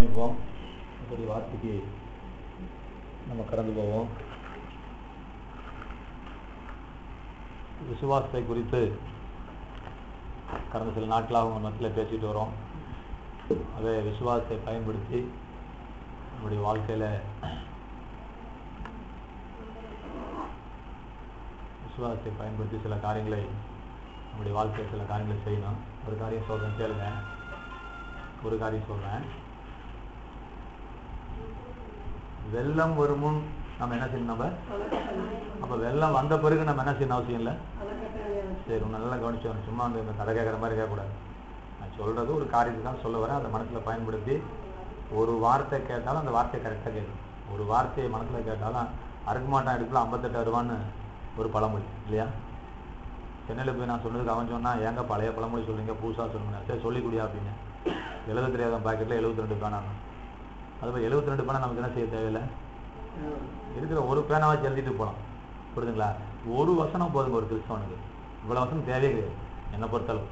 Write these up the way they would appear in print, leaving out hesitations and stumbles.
கவனிப்போம். இப்படி வார்த்தைக்கு நம்ம கடந்து போவோம். விசுவாசத்தை குறித்து கடந்த சில நாட்களாக அவங்க மத்தியில் பேசிட்டு வரோம். அதே விசுவாசத்தை பயன்படுத்தி நம்முடைய வாழ்க்கையில் விசுவாசத்தை பயன்படுத்தி சில காரியங்களை நம்முடைய வாழ்க்கையில் சில காரியங்களை செய்யணும். ஒரு காரியம் சொல்கிறேன், கேளுங்க. ஒரு காரியம் சொல்கிறேன். வெள்ளம் வருமுன் நம்ம என்ன செய்யணும்? நம்ம அப்போ வெள்ளம் வந்த பிறகு நம்ம என்ன செய்யணும் அவசியம் இல்லை. சரி, நல்லா கவனிச்சோம். சும்மா அந்த கதை கேட்குற மாதிரி கேட்கக்கூடாது. நான் சொல்கிறது ஒரு காரியத்தை தான் சொல்ல வரேன். அதை மனசில் பயன்படுத்தி ஒரு வார்த்தை கேட்டாலும் அந்த வார்த்தையை கரெக்டாக கேட்கணும். ஒரு வார்த்தையை மனசில் கேட்டாலும் அறுக்கமாட்டான் எடுக்கலாம் 58 ரூபான்னு ஒரு பழமொழி இல்லையா? சென்னையில் போய் நான் சொன்னதுக்கு அவன் சொன்னால் ஏங்க பழைய பழமொழி சொல்லுங்க, புதுசாக சொல்லுங்க. சரி சொல்லிக்கூடியா அப்படின்னு. 73 பாக்கெட்டில் 72 பேனா. அதுபோல் 72 பேனா நமக்கு என்ன செய்ய தேவையில்லை. இருக்கிற ஒரு பேனாவை எழுதிட்டு போகலாம். புரியுதுங்களா? ஒரு வசனம் போதுங்க ஒரு கிறிஸ்தவனுக்கு. இவ்வளோ வசனம் தேவையே கிடையாது என்னை பொறுத்தளவு.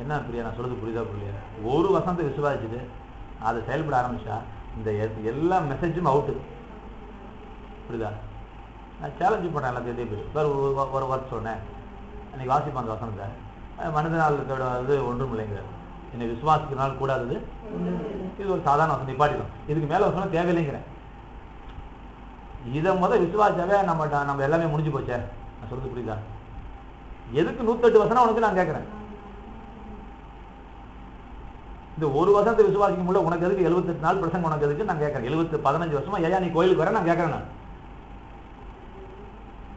என்ன பிரியா நான் சொல்றது புரியுதா புரியலையா? ஒரு வசனத்தை விசுவாசிச்சுட்டு அதை செயல்பட ஆரம்பிச்சா இந்த எல்லா மெசேஜும் அவுட்டு. புரியுதா? நான் சேலஞ்சு பண்ணேன் எல்லாத்தையும் பேர். வேறு ஒரு வார்த்தை சொன்னேன். அன்றைக்கி வாசிப்பேன் அந்த வசனத்தை. மனிதனால் அது ஒன்றும் இல்லைங்கிற என்னை விசுவாசிக்கிறனால கூடாதது. இது ஒரு சாதாரண வசனம், நிப்பாட்டிடும். இதுக்கு மேலே வசனம் தேவையில்லைங்கிறேன். இதை விசுவாசாவே நம்ம எல்லாமே முடிஞ்சு போச்சே. நான் சொல்றது புரியுதா? எதுக்கு 108 வசனம் உனக்கு நான் கேட்குறேன். இந்த ஒரு வசனத்தை விசுவாசிக்க முடியல உனக்கு எதுக்கு 78 நாள் பிரசங்க உனக்கு எதுக்கு நான் கேட்குறேன். 15 வருஷமா ஏன் நீ கோயிலுக்கு வர நான் கேட்குறேன். நான்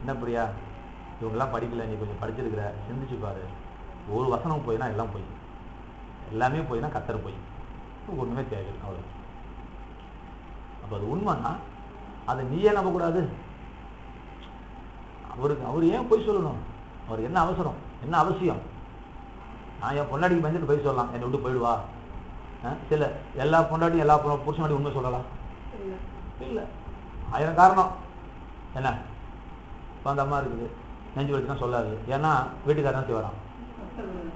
என்ன பிரியா இவங்கெல்லாம் படிக்கல, நீ கொஞ்சம் படிச்சிருக்கிற, சிந்திச்சு பாரு. ஒரு வசனம் போயினா எல்லாம் போய், எல்லாமே போயினா கத்தர் போய், ஒன்றுமே தேவையில்லை. அவ்வளோ. அப்போ அது உண்மைன்னா அதை நீயே நம்பக்கூடாது. அவர் ஏன் போய் சொல்லணும்? அவர் என்ன அவசரம், என்ன அவசியம்? நான் என் பொண்டாட்டிக்கு பயந்துட்டு போய் சொல்லலாம், என்னை விட்டு போயிடுவா. சில எல்லா பொண்டாட்டியும் எல்லா புருஷனாட்டி உண்மை சொல்லலாம் இல்லை. 1000 காரணம். என்ன இப்போ அந்த அம்மா இருக்குது, நெஞ்சு வச்சுனா சொல்லாது. ஏன்னா வீட்டுக்காரன் செய்வாரான்,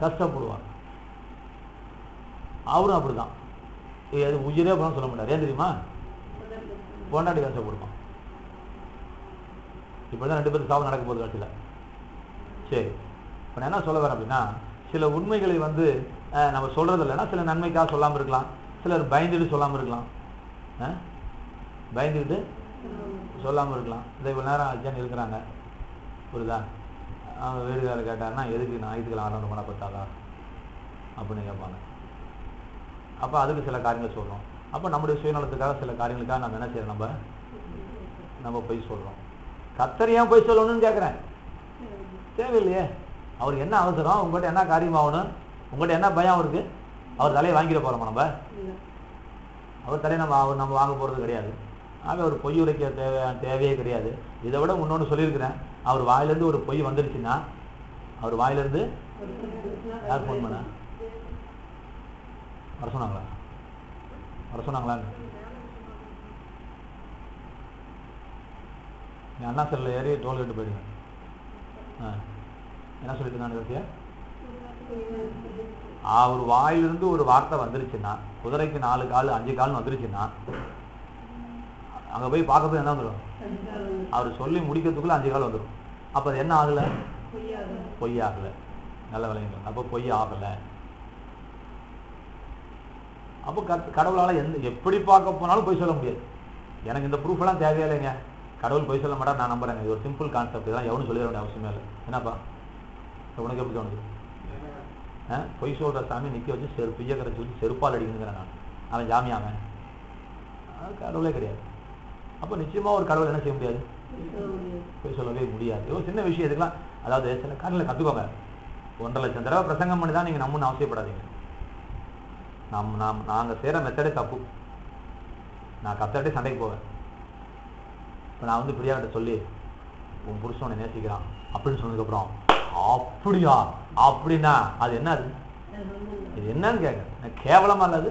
கஷ்டப்படுவான். அவரும் அப்படிதான். அது உயிரே போனால் சொல்ல மாட்டார். ஏன் தெரியுமா? பொண்டாட்டி கஷ்டப்படுவான். இப்படிதான் 2 பேருக்கு சாவு நடக்க போகுது கட்சியில். சரி, இப்போ நான் என்ன சொல்ல வரேன் அப்படின்னா, சில உண்மைகளை நம்ம சொல்றது இல்லைன்னா சில நன்மைக்காக சொல்லாமல் இருக்கலாம். சிலர் பயந்துட்டு சொல்லாமல் இருக்கலாம். பயந்துக்கிட்டு சொல்லாமல் இருக்கலாம். இதை இவ்வளோ நேரம் அஜான் இருக்கிறாங்க. புரியுதா? அவங்க வீடுகார கேட்டாருன்னா எதுக்கு ஞாயிற்றுக்கிழமை ஆரம்பம் பண்ண பார்த்தாதா அப்படின்னு கேட்பாங்க. அப்போ அதுக்கு சில காரியங்கள் சொல்கிறோம். அப்போ நம்முடைய சுயநலத்துக்காக சில காரியங்களுக்காக நம்ம என்ன செய்யறோம்? நம்ம போய் சொல்கிறோம். கர்த்தர் ஏன் போய் சொல்லணும்னு கேட்குறேன். தேவையில்லையே. அவருக்கு என்ன அவசரம்? உங்கள்கிட்ட என்ன காரியம் ஆகணும்? உங்கள்கிட்ட என்ன பயம் அவருக்கு? அவர் தலையை வாங்கிட போகிறோமா? நம்ம அவர் தலையை நம்ம வாங்க போகிறது கிடையாது. ஆக ஒரு பொய் உரைக்க தேவையே கிடையாது. இதை விட இன்னொன்று சொல்லியிருக்கிறேன். அவர் வாயிலேருந்து ஒரு பொய் வந்துடுச்சுன்னா, அவர் வாயிலேருந்து யார் ஃபோன் பண்ண வர சொன்னாங்களா? வர சொன்னாங்களான்னு நீ அண்ணா செல்லில் ஏறி டோல் கட்டு போயிடுங்க. என்ன சொல்லிட்டு இருந்தாங்க? அவர் வாயிலிருந்து ஒரு வார்த்தை வந்துருச்சுன்னா, குதிரைக்கு 4 கால் 5 கால்னு வந்துருச்சுன்னா, அங்கே போய் பார்க்க போய் என்ன வந்துடும்? அவர் சொல்லி முடிக்கிறதுக்குள்ள 5 கால் வந்துடும். அப்போ அது என்ன ஆகலை? பொய் ஆகலை. நல்ல விளையுங்க. அப்போ பொய் ஆகலை. அப்போ கடவுளால் எப்படி பார்க்க போனாலும் பொய் சொல்ல முடியாது. எனக்கு இந்த ப்ரூஃப் எல்லாம் தேவையில்லைங்க. கடவுள் பொய் சொல்ல மாட்டார், நான் நம்புறேங்க. இது ஒரு சிம்பிள் கான்செப்ட். இதெல்லாம் எவனும் சொல்லிட வேண்டிய அவசியமே இல்லை. என்னப்பா உனக்கு எப்படி தோணுது? பொய் சொல்கிற சாமி நிற்க வச்சு பிய்யக்கரை வச்சு செருப்பால் அடிக்கணுங்கிறேன் நான். அவன் ஜாமி அவன் கடவுளே கிடையாது. அப்போ நிச்சயமாக ஒரு கடவுள் என்ன செய்ய முடியாது? பொய் சொல்லவே முடியாது. ஒரு சின்ன விஷயம் இதுக்கெல்லாம், அதாவது சில காரியங்களை கற்றுக்கோங்க. 1.5 லட்சம் தடவை பிரசங்கம் பண்ணி தான் நீங்கள் நம்மன்னு அவசியப்படாதீங்க. நாங்கள் செய்கிற மெத்தடே தப்பு. நான் கத்தர்கிட்டே சண்டைக்கு போவேன். இப்போ நான் பிரியாக்கிட்ட சொல்லி உன் புருஷனை நேசிக்கிறான் அப்படின்னு சொன்னதுக்கப்புறம், அப்படியா அப்படின்னா அது என்ன? அது இது என்னன்னு கேட்க கேவலமா இல்லாது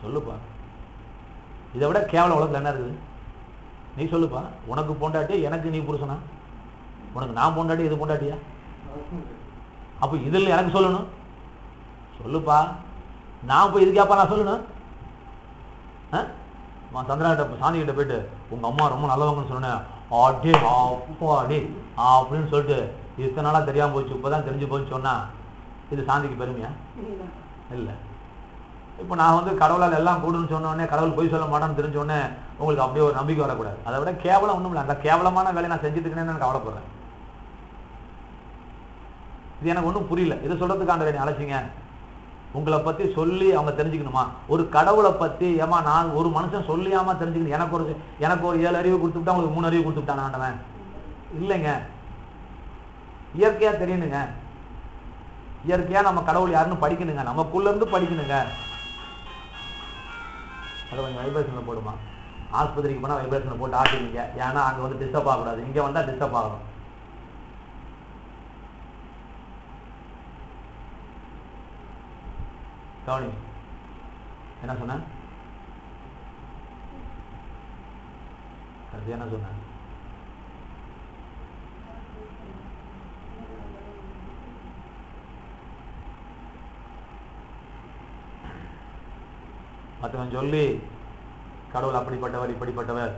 சொல்லுப்பா. இதை விட கேவலம் உலகத்தில் என்ன இருக்குது? நீ சொல்லுப்பா. உனக்கு பொண்டாட்டியா, எனக்கு நீ புருஷனா? உனக்கு நான் பொண்டாட்டி, இது பொண்டாட்டியா? அப்போ இதில் எனக்கு சொல்லணும். சொல்லுப்பா. நான் போய் இதுக்காப்பா நான் சொல்லணும்? சந்திரகிட்ட சாந்தி கிட்ட போயிட்டு உங்க அம்மா ரொம்ப நல்லவங்கன்னு சொன்னேன், அடே அப்பா அடே அப்படின்னு சொல்லிட்டு இத்தனை நாளா தெரியாம போச்சு, இப்பதான் தெரிஞ்சு போச்சு சொன்னா இது சாந்திக்கு பெருமையா? இல்ல. இப்ப நான் வந்து கடவுளால் எல்லாம் கூடுன்னு சொன்ன உடனே கடவுள் போய் சொல்ல மாட்டான்னு தெரிஞ்ச உடனே உங்களுக்கு அப்படியே ஒரு நம்பிக்கை வரக்கூடாது. அதை விட கேவலம் ஒண்ணும் இல்லை, அந்த கேவலமான வேலையை நான் செஞ்சுட்டு இருக்கேன்னு நான் கவலைப்படுறேன். இது எனக்கு ஒன்றும் புரியல. இது சொல்றதுக்காண்ட நீ அழைச்சிங்க, உங்களை பத்தி சொல்லி அவங்க தெரிஞ்சுக்கணுமா? ஒரு கடவுளை பத்தி ஏமா நான் ஒரு மனுஷன் சொல்லியாம தெரிஞ்சுக்கணும்? எனக்கு ஒரு 7 அறிவு கொடுத்துட்டா உங்களுக்கு 3 அறிவு கொடுத்துட்டான் ஆண்டவன்? இல்லைங்க, இயற்கையா தெரியணுங்க. இயற்கையா நம்ம கடவுள் யாருன்னு படிக்கணுங்க, நமக்குள்ள இருந்து படிக்கணுங்க. அதை கொஞ்சம் வைப்ரேஷன்ல போடுமா? ஆஸ்பத்திரிக்கு போனா வைப்ரேஷன்ல போட்டு ஆட்டிங்க, ஏன்னா அங்க வந்து டிஸ்டர்ப் ஆகக்கூடாது, இங்க வந்தா டிஸ்டர்ப் ஆகணும். கவனி என்ன சொன்ன? அது என்ன சொன்ன? மற்றவன் சொல்லி கடவுள் அப்படிப்பட்டவர் இப்படிப்பட்டவர்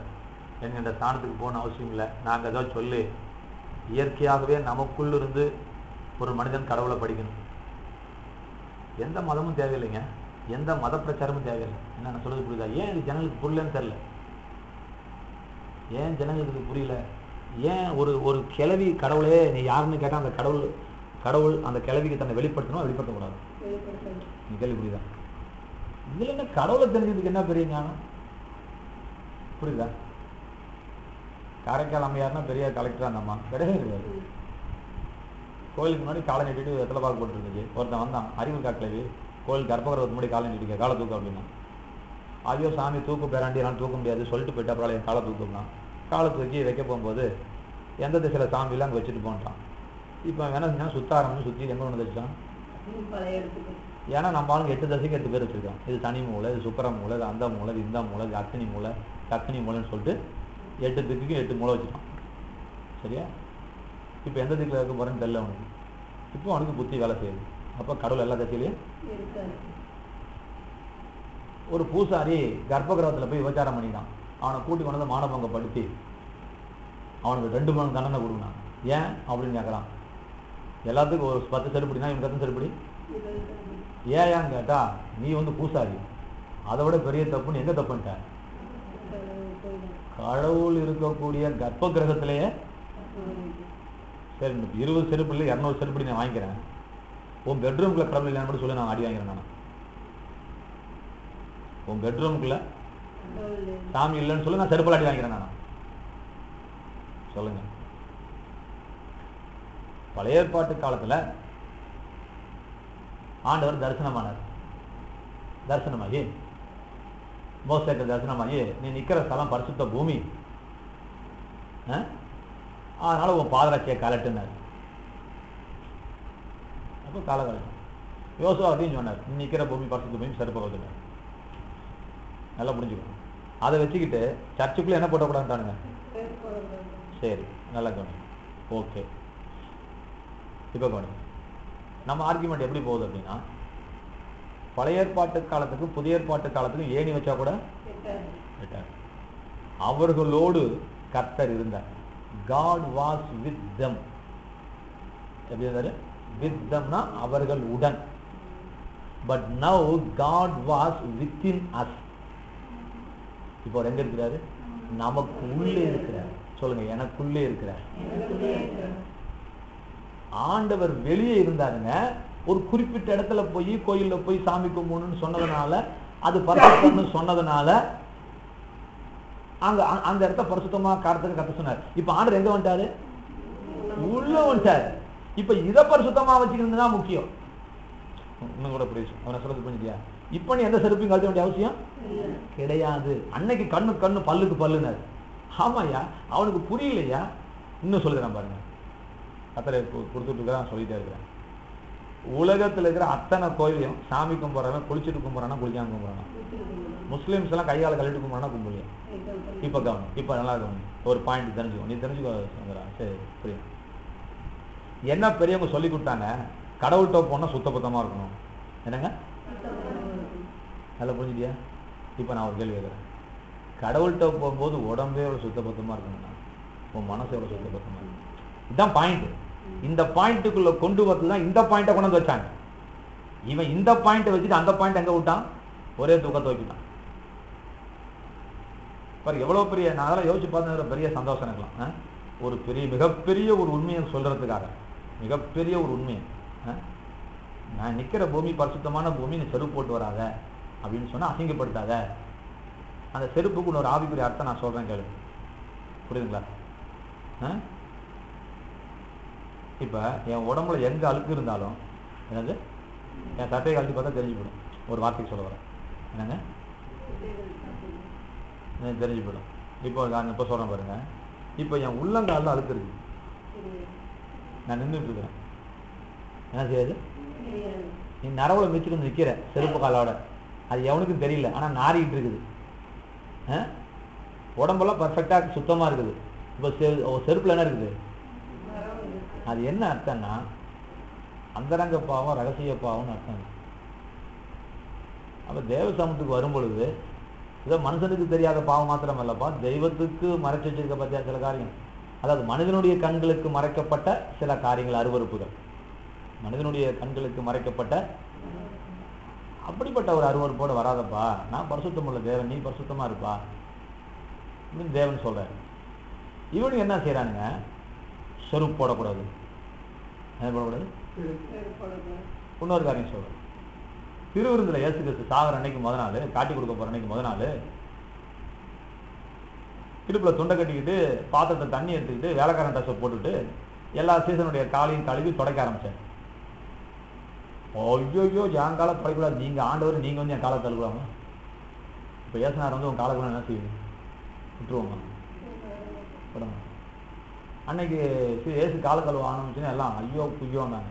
என்கின்ற ஸ்தானத்துக்கு போன அவசியம் இல்லை. நாங்கள் ஏதோ சொல்லி இயற்கையாகவே நமக்குள்ள இருந்து ஒரு மனிதன் கடவுளை படிக்கணும். எந்த மதமும் தேவையில்லைங்க, எந்த மத பிரச்சாரமும் தேவையில்லை. என்ன சொல்றது புரியுதா? ஏன் இது ஜனங்களுக்கு புரியலன்னு தெரியல. ஏன் ஜனங்களுக்கு புரியல? ஏன் ஒரு கிழவி கடவுளே நீ யாருன்னு கேட்டா அந்த கடவுள் அந்த கிழவிக்கு தன்னை வெளிப்படுத்தணும், வெளிப்படுத்தக்கூடாது. நீ கேள்வி புரியுதா? இதுல என்ன கடவுளை தெரிஞ்சதுக்கு என்ன பெரிய ஞானம்? புரியுதா? காரைக்கால் அம்மையார்னா பெரிய கலெக்டரா அந்த அம்மா கிடையவே கிடையாது. கோயிலுக்கு முன்னாடி காலை நீட்டிட்டு வெத்தலை பாக்கு போட்டுருந்துச்சு. ஒருத்தன் வந்தான், அறிவு காக்கலவி கோயில் கர்ப்பகிரகத்துக்கு முன்னாடி காலை நீட்டிக்க, காலை தூக்கு அப்படின்னா. ஐயோ சாமி தூக்கு பேராண்டி எல்லாம் தூக்க முடியாது சொல்லிட்டு போயிட்டு அப்புறம் என் காலை தூக்குனா, காலை தூக்கி வைக்க போகும்போது எந்த திசையில சாமியெல்லாம் அங்கே வச்சுட்டு போன்ட்டான். இப்போ என்ன செஞ்சான், சுத்த ஆரம்பிச்சு சுற்றி எங்கே ஒன்று வச்சுட்டான். ஏன்னா நம்ம ஆளுங்க 8 தசைக்கு 8 பேர் வச்சிருக்கோம். இது சனி மூலை, இது சுக்கர மூலை, இது அந்த மூலை, இது இந்த மூலை, இது அக்னி மூலை, அக்னி மூலைன்னு சொல்லிட்டு 8 திக்குக்கு 8 மூலை வச்சுட்டான். சரியா? இப்போ எந்த திக்கில் இருக்க போறேன்னு தெரியல அவனுக்கு. இப்போ அவனுக்கு புத்தி வேலை செய்யுது. அப்போ கடவுள் எல்லா திசையிலையும். ஒரு பூசாரி கர்ப்பகிரகத்தில் போய் விபச்சாரம் பண்ணிட்டான். அவனை கூட்டி கொண்டு வந்து மானபங்க படுத்தி அவனுக்கு 2 மணி தண்டனை கொடுக்கணும். ஏன் அப்படின்னு கேட்கறான். எல்லாத்துக்கும் ஒரு 10 செருப்படினா இவன் 10 செருப்படி. ஏன் கேட்டா நீ வந்து பூசாரி, அதை விட பெரிய தப்புன்னு எங்க தப்புன்ட்ட? கடவுள் இருக்கக்கூடிய கர்ப்ப கிரகத்திலேயே. சரி 20 செருப்பு இல்லை 200 செருப்படி நான் வாங்கிக்கிறேன், உன் பெட்ரூம்குள்ள கடவுள் இல்லைன்னு மட்டும் சொல்லி நான் அடி வாங்கிறேன். நான் உன் பெட்ரூம்குள்ள சாமி இல்லைன்னு சொல்லி நான் செருப்பில் அடி வாங்கிறேன். நான் சொல்லுங்க. பழைய ஏற்பாட்டு காலத்துல ஆண்டவர் தரிசனமாகி மோசேக்கு தரிசனமாகி நீ நிக்கிற ஸ்தலம் பரிசுத்த பூமி, அதனால உன் பாதரட்சியை கலட்டுனார். அப்போ கால கலட்டும். யோசுவாவையும் சொன்னார், நீ நிக்கிற பூமி பரிசுத்த பூமி செருப்ப கலட்டுனார். நல்லா புரிஞ்சுக்கணும். அதை வச்சுக்கிட்டு சர்ச்சுக்குள்ள என்ன போட்டக்கூடாதுட்டானுங்க. சரி, நல்லா கவனி. ஓகே, இப்போ கவனி. நம்ம ஆர்குமெண்ட் எப்படி போகுது அப்படின்னா, பழைய ஏற்பாட்டு காலத்துக்கு புதிய ஏற்பாட்டு காலத்துக்கு ஏணி வச்சா கூட பெட்டர். அவர்களோடு கர்த்தர் இருந்தார். God was with them. எப்படி இருந்தாரு? With themனா அவர்கள் உடன். But now God was within us. இப்போ எங்க இருக்கிறாரு? நமக்கு உள்ளே இருக்கிறார். சொல்லுங்க, எனக்குள்ளே இருக்கிறார். ஆண்டவர் வெளியே இருந்தாருங்க. ஒரு குறிப்பிட்ட இடத்துல போய் கோயில்ல போய் சாமி கும்பிடணும்னு சொன்னதுனால, அது பரிசுத்தம்னு சொன்னதுனால அங்க அந்த இடத்த பரிசுத்தமா காட்டுறதுக்கு கத்த சொன்னார். இப்ப ஆண்டவர் எங்க வந்துட்டாரு? உள்ள வந்துட்டாரு. இப்ப இதை பரிசுத்தமா வச்சுக்கிறது தான் முக்கியம். இன்னும் கூட புரியுது அவனை சொல்றது புரிஞ்சுட்டியா? இப்ப நீ எந்த செருப்பையும் கழட்ட வேண்டிய அவசியம் கிடையாது. அன்னைக்கு கண்ணு பல்லுக்கு பல்லுனாரு. ஆமாயா, அவனுக்கு புரியலையா? இன்னும் சொல்லுறேன் பாருங்க, கத்தரை கொடுத்துட்டு இருக்கிறான், சொல்லிட்டே இருக்கிறேன். உலகத்துல இருக்கிற அத்தனை கோயிலையும் சாமி கும்பிட்றவன் குளிச்சுட்டு கும்பிட்றானா குளிக்காம கும்பிட்றானா? முஸ்லிம்ஸ் எல்லாம் கையால கழிட்டு கும்பிட்றானா கும்பலையா? இப்ப கவனம், இப்ப நல்லா கவனம். ஒரு பாயிண்ட் தெரிஞ்சுக்கோ, நீ தெரிஞ்சுக்கோ. சரி, புரியும். என்ன பெரியவங்க சொல்லி கொடுத்தாங்க, கடவுள்கிட்ட போனா சுத்தபத்தமா இருக்கணும். என்னங்க நல்லா புரிஞ்சுட்டியா? இப்போ நான் ஒரு கேள்வி கேட்குறேன், கடவுள்கிட்ட போகும்போது உடம்பே எவ்வளோ சுத்தபத்தமாக இருக்குங்கண்ணா, உன் மனசு எவ்வளோ சுத்தபத்தமாக இருக்கு. இதுதான் பாயிண்ட். இந்த பாயிண்ட்டுக்குள்ள கொண்டு வரது தான் இந்த பாயிண்ட்டை கொண்டு வந்து வச்சாங்க. இவன் இந்த பாயிண்ட்டை வச்சுட்டு அந்த பாயிண்ட் எங்கே விட்டான், ஒரே தூக்கத்தை வைக்கிட்டான். பாரு எவ்வளோ பெரிய, நான் அதெல்லாம் யோசிச்சு பார்த்து பெரிய சந்தோஷம் இருக்கலாம். ஒரு பெரிய மிகப்பெரிய ஒரு உண்மையை சொல்றதுக்காக, மிகப்பெரிய ஒரு உண்மையை, நான் நிற்கிற பூமி பரிசுத்தமான பூமி, நீ செருப்பு போட்டு வராத அப்படின்னு சொன்னால் அசிங்கப்படுத்தாத. அந்த செருப்புக்கு ஒரு ஆவிக்குரிய அர்த்தம் நான் சொல்கிறேன் கேளு, புரியுதுங்களா? இப்போ என் உடம்புல எங்கே அழுக்கு இருந்தாலும் என்னது, என் சட்டையை கழட்டி பார்த்தா தெரிஞ்சு போயிடும். ஒரு வார்த்தைக்கு சொல்ல வரேன், என்னங்க தெரிஞ்சு போயிடும். இப்போ நான் இப்போ சொல்கிறேன் பாருங்க, இப்போ என் உள்ளங்காலில் அழுக்கு இருக்கு, நான் நின்றுட்டு இருக்கிறேன், என்ன செய்யாது, நீ நரவுல மிச்சிட்டு நிற்கிற செருப்பு காலோட, அது எவனுக்கும் தெரியல, ஆனால் நாரிக்கிட்டு இருக்குது. உடம்பெல்லாம் பர்ஃபெக்டாக சுத்தமாக இருக்குது. இப்போ செருப்பில் என்ன இருக்குது, அது என்ன அர்த்தம்னா அந்தரங்க பாவம் ரகசிய பாவம்னு அர்த்தம். அப்போ தேவ சமூகத்துக்கு வரும் பொழுது இதோ மனுஷனுக்கு தெரியாத பாவம் மாத்திரம் அல்லப்பா, தெய்வத்துக்கு மறைச்சு வச்சிருக்க பற்றியா சில காரியம், அதாவது மனிதனுடைய கண்களுக்கு மறைக்கப்பட்ட சில காரியங்கள், அருவறுப்புகள், மனிதனுடைய கண்களுக்கு மறைக்கப்பட்ட அப்படிப்பட்ட ஒரு அருவறுப்போடு வராதப்பா, நான் பரிசுத்தம் உள்ள தேவன், நீ பரிசுத்தமா இருப்பா அப்படின்னு தேவன் சொல்றாரு. இவனுக்கு என்ன செய்யறானுங்க, செருப்பு போடக்கூடாது, என்ன போடக்கூடாது, இன்னொரு காரியம் சொல்றேன். திருவிருந்தில் இயேசு கிறிஸ்து சாகர அன்னைக்கு முத நாள், காட்டி கொடுக்க போற அன்னைக்கு முத நாள், இடுப்புல துண்டை கட்டிக்கிட்டு பாத்திரத்தை தண்ணி எடுத்துக்கிட்டு வேலைக்காரன் ட்ரெஸ்ஸை போட்டுட்டு எல்லா சீசனுடைய காலையும் கழுவி தொடக்க ஆரம்பிச்சேன். ஐயோ என் காலை படைக்கூடாது, நீங்க ஆண்டவர், நீங்க வந்து என் காலை தள்ளுவாங்க. இப்போ ஏசுனார் வந்து உன் காலக்குள்ள என்ன செய்வீங்க, விட்டுருவோங்க. அன்னைக்கு ஏசு கால கழுவ ஆரம்பிச்சுன்னு எல்லாம் ஐயோ புய்யோன்னாங்க.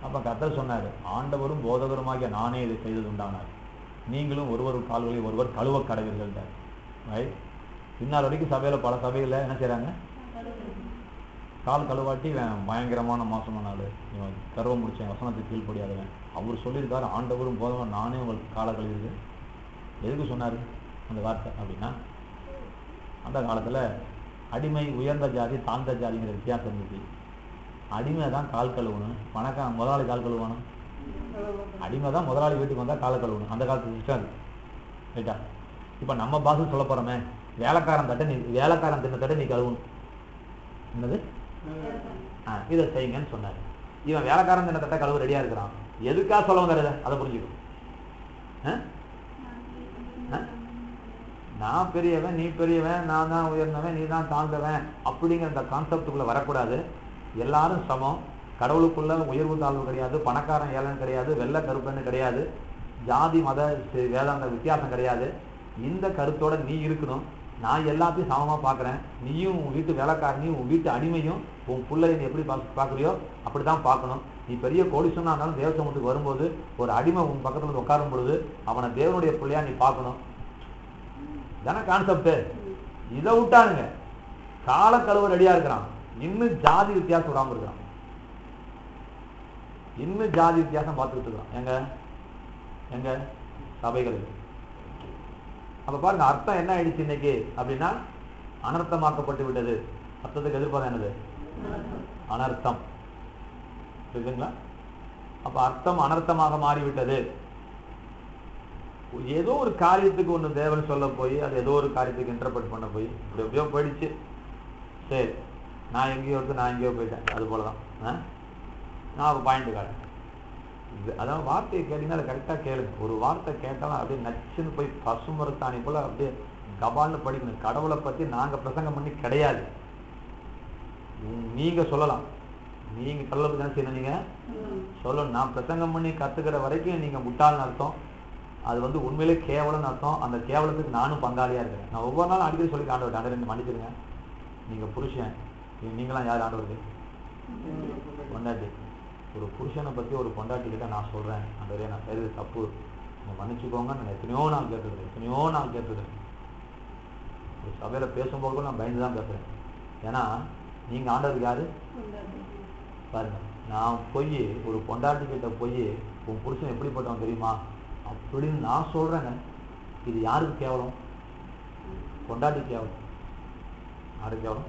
அப்போ கர்த்தர் சொன்னார், ஆண்டவரும் போதகருமாகிய நானே இதை செய்தது உண்டானார், நீங்களும் ஒருவர் கால்களை ஒருவர் கழுவ கடவீர்கள். ரைட். இந்நாள் வரைக்கும் சபையில் பல சபைகளில் என்ன செய்கிறாங்க, கால் கழுவாட்டி பயங்கரமான மோசமான ஆள், இவன் கருவ முடிச்சேன் வசனத்துக்கு கீழ்ப்படியாதவன். அவர் சொல்லியிருக்காரு, ஆண்டவரும் போதவன் நானே உங்களுக்கு காலை கழுவிருக்கு. எதுக்கு சொன்னார் அந்த வார்த்தை அப்படின்னா, அந்த காலத்தில் அடிமை உயர்ந்த ஜாதி தாழ்ந்த ஜாதிங்கிற வித்தியாசம் இருந்துச்சு. அடிமை தான் கால் கழுவணும், பணக்காரன் முதலாளி கால் கழுவணும். அடிமை தான் முதலாளி வீட்டுக்கு வந்தால் காலை கழுவணும், அந்த காலத்துக்கு சிஸ்டம் ரைட்டா. இப்போ நம்ம பாசு சொல்ல போகிறோமே, வேலைக்காரன் தட்டை நீ, வேலைக்காரன் தின்ன தட்டை நீ கழுவணும், என்னது இதை செய்யுங்கன்னு சொன்னார். இவன் வேலைக்காரன் தின்ன தட்டை கழுவு ரெடியாக இருக்கிறான். எதுக்காக சொல்ல வந்தாரு அதை புரிஞ்சுக்கும். நான் பெரியவன், நீ பெரியவன், நான் தான் உயர்ந்தவன், நீ தான் தாழ்ந்தவன் அப்படிங்கிற அந்த கான்செப்டுக்குள்ள வரக்கூடாது. எல்லாரும் சமம். கடவுளுக்குள்ள உயர்வு தாழ்வு கிடையாது, பணக்காரன் ஏழன் கிடையாது, வெள்ளை கருப்பன்னு கிடையாது, ஜாதி மத வேதாந்த வித்தியாசம் கிடையாது. இந்த கருத்தோட நீ இருக்கணும். நான் எல்லாத்தையும் சமமாக பார்க்குறேன். நீயும் உன் வீட்டு வேலைக்காரனையும் உன் வீட்டு அடிமையும் உன் பிள்ளையை நீ எப்படி பார்க்குறியோ அப்படி தான் பார்க்கணும். நீ பெரிய கோடீஸ்வரனா இருந்தாலும் தேவ சமூகத்துக்கு வரும்போது ஒரு அடிமை உன் பக்கத்தில் வந்து உட்காரும் பொழுது அவனை தேவனுடைய பிள்ளையா நீ பார்க்கணும். தானே கான்செப்ட். இதை விட்டானுங்க, கால கழுவ ரெடியா இருக்கிறான், இன்னும் ஜாதி வித்தியாசம் விடாம இருக்கிறான், இன்னும் ஜாதி வித்தியாசம் பார்த்துக்கிட்டு இருக்கிறான். எங்க எங்க சபைகளுக்கு. அப்ப பாருங்க அர்த்தம் என்ன ஆயிடுச்சு இன்னைக்கு அப்படின்னா, அனர்த்தமாக்கப்பட்டு விட்டது. அர்த்தத்துக்கு எதிர்பார்த்த என்னது, அனர்த்தம். புரியுதுங்களா? அப்ப அர்த்தம் அனர்த்தமாக மாறிவிட்டது. ஏதோ ஒரு காரியத்துக்கு ஒன்று தேவன் சொல்ல போய் அது ஏதோ ஒரு காரியத்துக்கு இன்டர்பிரட் பண்ண போய் இப்படி எப்படியோ போயிடுச்சு. சரி, நான் எங்கேயோ இருக்கு, நான் எங்கேயோ போயிட்டேன். அது போலதான் நான் பாயிண்ட் காட்டு. அதான் வார்த்தையை கேட்டீங்கன்னா அதை கரெக்டாக கேளுங்க. ஒரு வார்த்தை கேட்டாலும் அப்படியே நச்சுன்னு போய் பசுமரத்தாணி போல அப்படியே கபால்னு படிக்கணும். கடவுளை பற்றி நாங்கள் பிரசங்கம் பண்ணி கிடையாது. நீங்கள் சொல்லலாம், நீங்கள் கடவுளை பற்றி என்ன செய்யணும், நீங்கள் சொல்லணும். நான் பிரசங்கம் பண்ணி கற்றுக்கிற வரைக்கும் நீங்கள் முட்டாள்னு அர்த்தம். அது வந்து உண்மையிலே கேவலம்னு அர்த்தம். அந்த கேவலத்துக்கு நானும் பங்காளியாக இருக்கிறேன். நான் ஒவ்வொரு நாளும் அடிக்கடி சொல்லி ஆண்டவர், ஆண்டவர் மன்னிச்சிருங்க, நீங்கள் புருஷன், நீங்களாம் யார் ஆண்டவருக்கு பொண்டாட்டி. ஒரு புருஷனை பற்றி ஒரு பொண்டாட்டிக்கிட்ட நான் சொல்கிறேன், ஆண்டவரே நான் செய்தது தப்பு, நீங்கள் மன்னிச்சுக்கோங்க. நான் எத்தனையோ நாள் கேட்டுக்கிறேன். ஒரு சபையில் பேசும்போது நான் பயந்து தான் பேசுகிறேன். ஏன்னா நீங்கள் ஆண்டவருக்கு யார் பாருங்க. நான் போய் ஒரு பொண்டாட்டிக்கிட்ட போய் உன் புருஷன் எப்படிப்பட்டவன் தெரியுமா அப்படின்னு நான் சொல்கிறேங்க. இது யாருக்கு கேவலம்? கொண்டாடி கேவலம். யாருக்கு கேவலம்?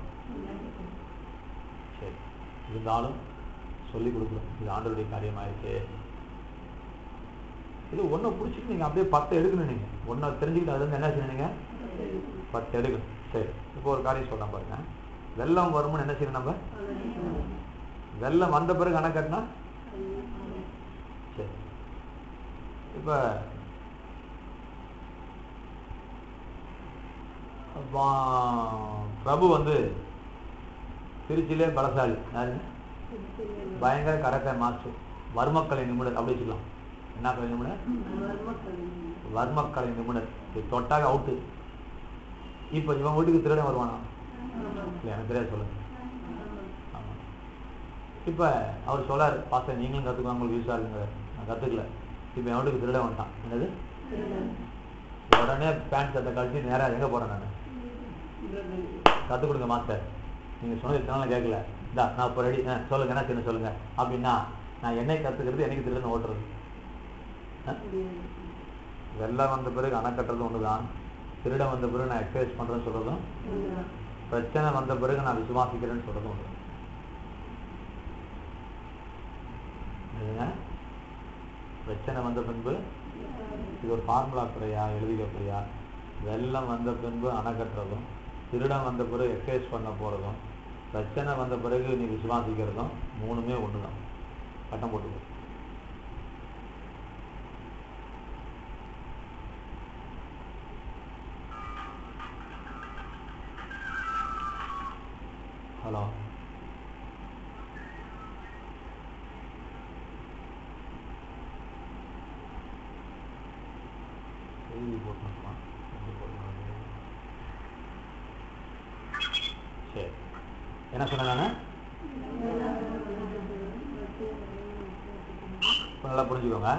சரி, இருந்தாலும் சொல்லிக் கொடுக்கணும். இது ஆண்டவருடைய காரியமாயிருக்கு. இது ஒன்றை பிடிச்சிட்டு நீங்கள் அப்படியே 10 எடுக்கணும். நீங்கள் ஒன்றை தெரிஞ்சுக்கிட்டு அது வந்து என்ன செய்யணும்? நீங்கள் 10 எடுக்கணும். சரி, இப்போ ஒரு காரியம் சொல்கிறேன் பாருங்க. வெள்ளம் வரும்னு என்ன செய்யணும்? நம்ம வெள்ளம் வந்த பிறகு அணை கட்டினா சரி. இப்போ பிரபு வந்து திருச்சியிலே பலசாலி, யாரு? பயங்கர கரக்க மாஸ்டர், வர்மக்கலை நிபுணர் அப்படி வச்சுக்கலாம். என்ன கலை நிபுணர்? வர்மக்கலை நிபுணர். தொட்டாக அவுட்டு. இப்போ இவன் வீட்டுக்கு திருடன் வருவானா? இல்லை, எனக்கு தெரியாது, சொல்லுங்க. ஆமாம். இப்போ அவர் சொல்லார், பாஸ்டர் நீங்களும் கற்றுக்குவாங்க, உங்களுக்கு யூஸாக இருக்குங்க. நான் கற்றுக்கல. இப்போ என் வீட்டுக்கு திருடன் வந்துட்டான். என்னது? உடனே பேண்ட் சட்டை கழிச்சு நேராக எங்கே போகிறேன்? நான் கற்றுக் கொடுங்க மாஸ்டர், நீங்கள் சொன்னது இத்தனை கேட்கல, இந்தா நான் இப்போ ரெடி, சொல்லுங்க என்ன செய்யணும் சொல்லுங்கள் அப்படின்னா நான் என்னை கற்றுக்கிறது, என்னைக்கு திருடன் ஓட்டுறது? வெள்ளம் வந்த பிறகு அணை கட்டுறது ஒன்று தான். திருடம் வந்த பிறகு நான் எக்ஸசைஸ் பண்ணுறேன்னு சொல்கிறதும், பிரச்சனை வந்த பிறகு நான் விசுவாசிக்கிறேன்னு சொல்கிறதும் ஒன்று. பிரச்சனை வந்த பின்பு இது ஒரு ஃபார்முலா குறையா எழுதிக்க குறையா? வெள்ளம் வந்த பின்பு அணை கட்டுறதும், திருடம் வந்த பிறகு எக்ஸசைஸ் பண்ண போகிறதும், பிரச்சனை வந்த பிறகு நீ விசுவாசிக்கிறதும் மூணுமே ஒன்று தான். கட்டம் போட்டு ஹலோ எழுதி போட்டோம்மா. சரி, என்ன சொன்னேன் நான்? நல்லா புரிஞ்சுக்கோங்க.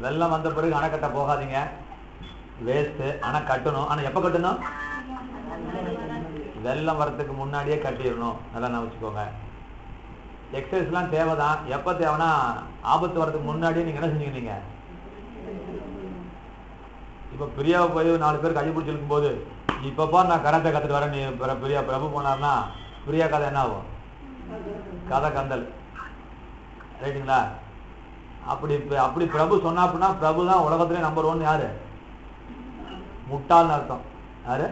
வெள்ளம் வந்த பிறகு அணை கட்ட போகாதீங்க, வேஸ்ட்டு. அணை கட்டணும். ஆனால் எப்போ கட்டணும்? வெள்ளம் வரத்துக்கு முன்னாடியே கட்டிடணும். நல்லா நான் வச்சுக்கோங்க. எக்ஸசைஸ்லாம் தேவைதான். எப்போ தேவைன்னா ஆபத்து வரதுக்கு முன்னாடியே நீங்கள் என்ன செஞ்சுக்கிறீங்க? இப்போ பிரியாவை போய் 4 பேர் கை பிடிச்சி இருக்கும் போது இப்பப்பா நான் கராத்தே கற்றுட்டு வரேன், நீ பிரியா பிரபு போனார்னா பிரியா கதை என்ன ஆகும்? கதை கந்தல். ரைட்டுங்களா? அப்படி பிரபு சொன்னா அப்படின்னா பிரபு தான் உலகத்திலே நம்பர் 1. யாரு? முட்டாள்னு அர்த்தம். யாரு?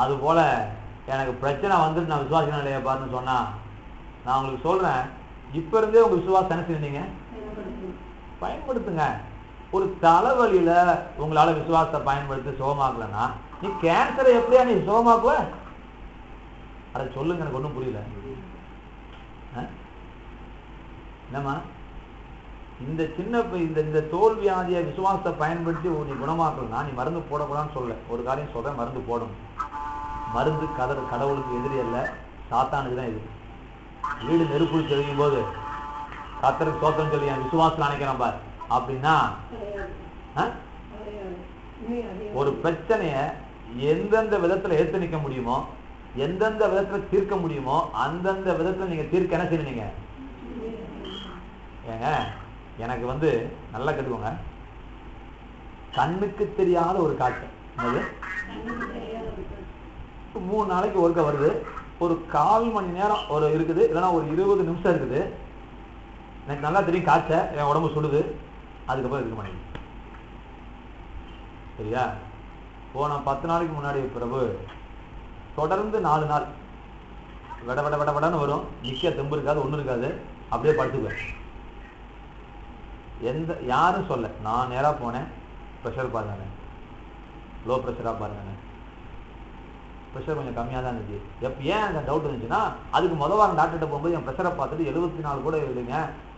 அது போல எனக்கு பிரச்சனை வந்துட்டு நான் விசுவாசம் இல்லையா பாருன்னு சொன்னா, நான் உங்களுக்கு சொல்றேன், இப்ப இருந்தே உங்க விசுவாசம் என்ன செய்வீங்க? பயன்படுத்துங்க. ஒரு தலைவலியில உங்களால விசுவாசத்தை பயன்படுத்தி சுகமாக்கலன்னா நீ கேன்சரை எப்படியா நீ சுகமாக்குவ? அதை சொல்லுங்க, எனக்கு ஒன்றும் புரியல. என்னம்மா இந்த சின்ன இந்த தோல்வியாதிய விசுவாசத்தை பயன்படுத்தி நீ குணமாக்கலன்னா நீ மருந்து போடக்கூடாதுன்னு சொல்ல. ஒரு காரியம் சொல்றேன், மருந்து போடணும். மருந்து கடவுளுக்கு எதிரி அல்ல, சாத்தானுக்கு தான் எதிரி. வீடு நெருப்புள் தெரியும் போது கத்தருக்கு சோத்திரம் சொல்லி என் விசுவாசத்தில் அணைக்கிறேன் பார் அப்படின்னா, ஒரு பிரச்சனைய எந்தெந்த விதத்துல எடுத்து நிற்க முடியுமோ, எந்தெந்த விதத்துல தீர்க்க முடியுமோ அந்தந்த விதத்துல நீங்க தீர்க்க என்ன செய்வீங்க? ஏங்க எனக்கு வந்து நல்லா கேட்டுக்கோங்க, கண்ணுக்கு தெரியாத ஒரு காட்சி 3 நாளைக்கு ஒருக்க வருது, ஒரு 1/4 மணி நேரம் ஒரு இருக்குது, இல்லைன்னா ஒரு 20 நிமிஷம் இருக்குது. எனக்கு நல்லா தெரியும் காய்ச்ச, என் உடம்பு சுடுது, அதுக்கப்புறம் இருக்க மாட்டேங்குது. சரியா? போன 10 நாளைக்கு முன்னாடி பிரபு தொடர்ந்து 4 நாள் விட விட விட விடன்னு வரும், நிக்க தெம்பு இருக்காது, ஒன்றும் இருக்காது, அப்படியே படுத்துக்குவேன். யாரும் சொல்ல, நான் நேராக போனேன், ப்ரெஷர் பாருங்க, லோ ப்ரெஷராக பாருங்க, ப்ரெஷர் கொஞ்சம் கம்மியாக தான் இருந்துச்சு. ஏன் அந்த டவுட் இருந்துச்சுன்னா, அதுக்கு வாரம் டாக்டர்கிட்ட போகும்போது என் ப்ரெஷரை பார்த்துட்டு 74 கூட இல்லைங்க,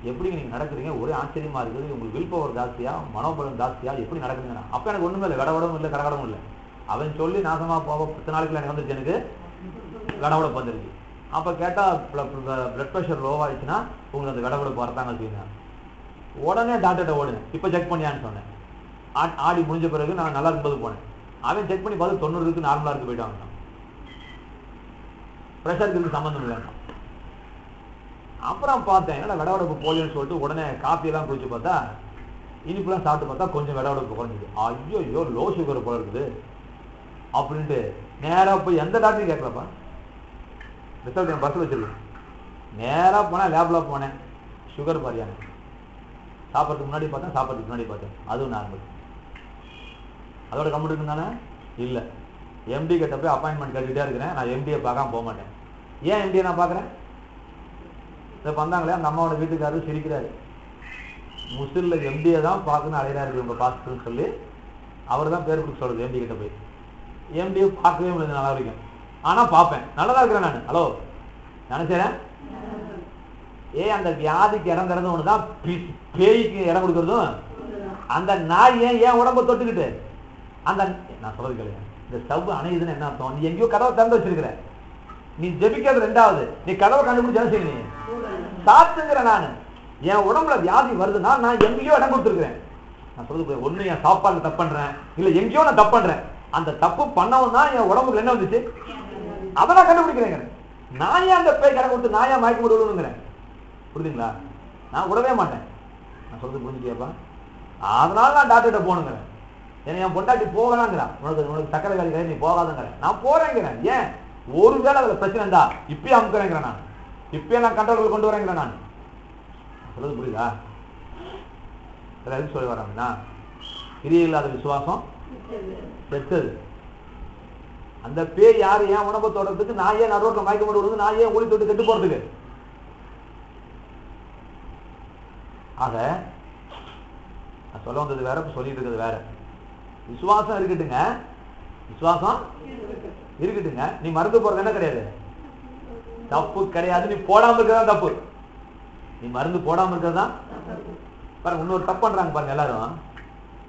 எப்படிங்க நீங்கள் நடக்கிறீங்க, ஒரே ஆச்சரியமாக இருக்குது, உங்களுக்கு வில் பவர் ஜாஸ்தியா, மனோபலம் ஜாஸ்தியா, எப்படி நடக்குதுங்கன்னா, அப்போ எனக்கு ஒன்றுமே இல்லை, கடவுடமும் இல்லை கடகடமும் இல்லை. அவன் சொல்லி நாசமாக போக 10 நாளைக்குள்ள எனக்கு வந்துருச்சு, எனக்கு கடவுடப்பு வந்துருச்சு. அப்போ கேட்டால் பிளட் ப்ரெஷர் லோவாகிடுச்சுன்னா உங்களுக்கு அந்த கடவுடப்பு வரத்தாங்க வச்சுக்கோங்க. உடனே டாக்டர்கிட்ட ஓடுங்க, இப்போ செக் பண்ணியான்னு சொன்னேன். ஆடி முடிஞ்ச பிறகு நான் நல்லா இருக்கும்போது போனேன், அவன் செக் பண்ணி பார்த்து 90 இருக்கு, நார்மலாக இருக்கு, போயிட்டாங்க. ப்ரெஷருக்கு சம்மந்தம் இல்லைன்னா. அப்புறம் பார்த்தேன், என்னடா விடவடப்பு போலியோன்னு சொல்லிட்டு உடனே காப்பியெல்லாம் குடிச்சு பார்த்தா இனிப்புலாம் சாப்பிட்டு பார்த்தா கொஞ்சம் விளையாட குறைஞ்சிது. ஐயோ லோ சுகர் போல இருக்குது அப்படின்ட்டு நேராக போய் எந்த டாக்டரையும் கேட்கலப்பா. ரிசல்ட் என் பஸ்ஸில் வச்சிருக்கு. நேராக போனேன், லேபில் போனேன், சுகர் பாரியான. சாப்பிட்றதுக்கு முன்னாடி பார்த்தேன், சாப்பிட்றதுக்கு முன்னாடி பார்த்தேன், அதுவும் நார்மல். அதோட கம்ப்யூட்டர் தானே இல்லை. எம்டி கிட்ட போய் அப்பாயின்மெண்ட் கேட்டுக்கிட்டே இருக்கிறேன். நான் எம்டியை பார்க்காம போக மாட்டேன். ஏன் எம்டியை நான் பார்க்குறேன்? இதை வந்தாங்களே அந்த அம்மாவோட வீட்டுக்காரரு சிரிக்கிறாரு. முசிலில் எம்டியை தான் பார்க்கணும்னு அழைகிறாரு உங்கள் பார்த்துன்னு சொல்லி அவர் தான் பேர் கொடுக்க சொல்கிறது. எம்டி கிட்ட போய் எம்டியை பார்க்கவே முடியாது நல்லா வரைக்கும். ஆனால் பார்ப்பேன், நல்லதாக இருக்கிறேன் நான். ஹலோ நினைச்சேன். அந்த வியாதிக்கு இடம் திறந்து ஒன்று தான் பேய்க்கு இடம் கொடுக்கறதும். அந்த நாய் ஏன் உடம்ப தொட்டுக்கிட்டு அந்த நான் சொல்றது கிடையாது. இந்த ஸ்டவ் அணையுதுன்னு என்ன அர்த்தம்? நீ எங்கேயோ கதவை திறந்து வச்சிருக்கிற, நீ ஜெபிக்கிறது ரெண்டாவது, நீ கதவை கண்டுபிடிச்சு என்ன செய்ய? சாத்துங்கிற நான் என் உடம்புல வியாதி வருதுன்னா நான் எங்கேயோ இடம் கொடுத்துருக்கிறேன். நான் சொல்றது ஒண்ணு என் சாப்பாடுல தப்பு பண்றேன், இல்ல எங்கேயோ நான் தப்பு பண்றேன். அந்த தப்பு பண்ணவும் தான் என் உடம்புக்கு என்ன வந்துச்சு அதை நான் கண்டுபிடிக்கிறேங்க. நான் ஏன் அந்த பேய் கடை கொடுத்து நான் ஏன் மயக்க விடுவேனுங்கிறேன். புரியுதுங்களா? நான் விடவே மாட்டேன். நான் சொல்றது புரிஞ்சுக்கியப்பா? அதனால நான் டாக்டர்கிட்ட போகணுங்கிறேன். ஏன்னா என் பொண்டாட்டி போகலாங்கிறான், உனக்கு சக்கரை வியாதி நீ போகாதுங்கிறேன். நான் போறேங்கிறேன். ஏன்? ஒருவேளை அதுல பிரச்சனை இருந்தா இப்பயே அமுக்கிறேங்கிறேன். நான் இப்பயே நான் கண்ட்ரோல் கொண்டு வரேங்கிறேன். நான் சொல்றது புரியுதா? எதுக்கு சொல்லி வராங்கன்னா கிரியை இல்லாத விசுவாசம் செத்தது. அந்த பேர் யாரு ஏன் உடம்பை தொடர்றதுக்கு, நான் ஏன் நடுரோட்டில் மயக்க போட்டு விடுறது, நான் ஏன் ஒளி தொட்டு கெட்டு போறதுக்கு? ஆக நான் சொல்ல வந்தது வேற, சொல்லிட்டு இருக்கிறது வேற. விசுவாசம் இருக்கட்டுங்க, விசுவாசம் இருக்கட்டுங்க. நீ மருந்து போறது என்ன கிடையாது, தப்பு கிடையாது. நீ போடாம இருக்கிறதா தப்பு. நீ மருந்து போடாம இருக்கிறதா பாருங்க. இன்னொரு தப்பு பண்றாங்க பாருங்க எல்லாரும்.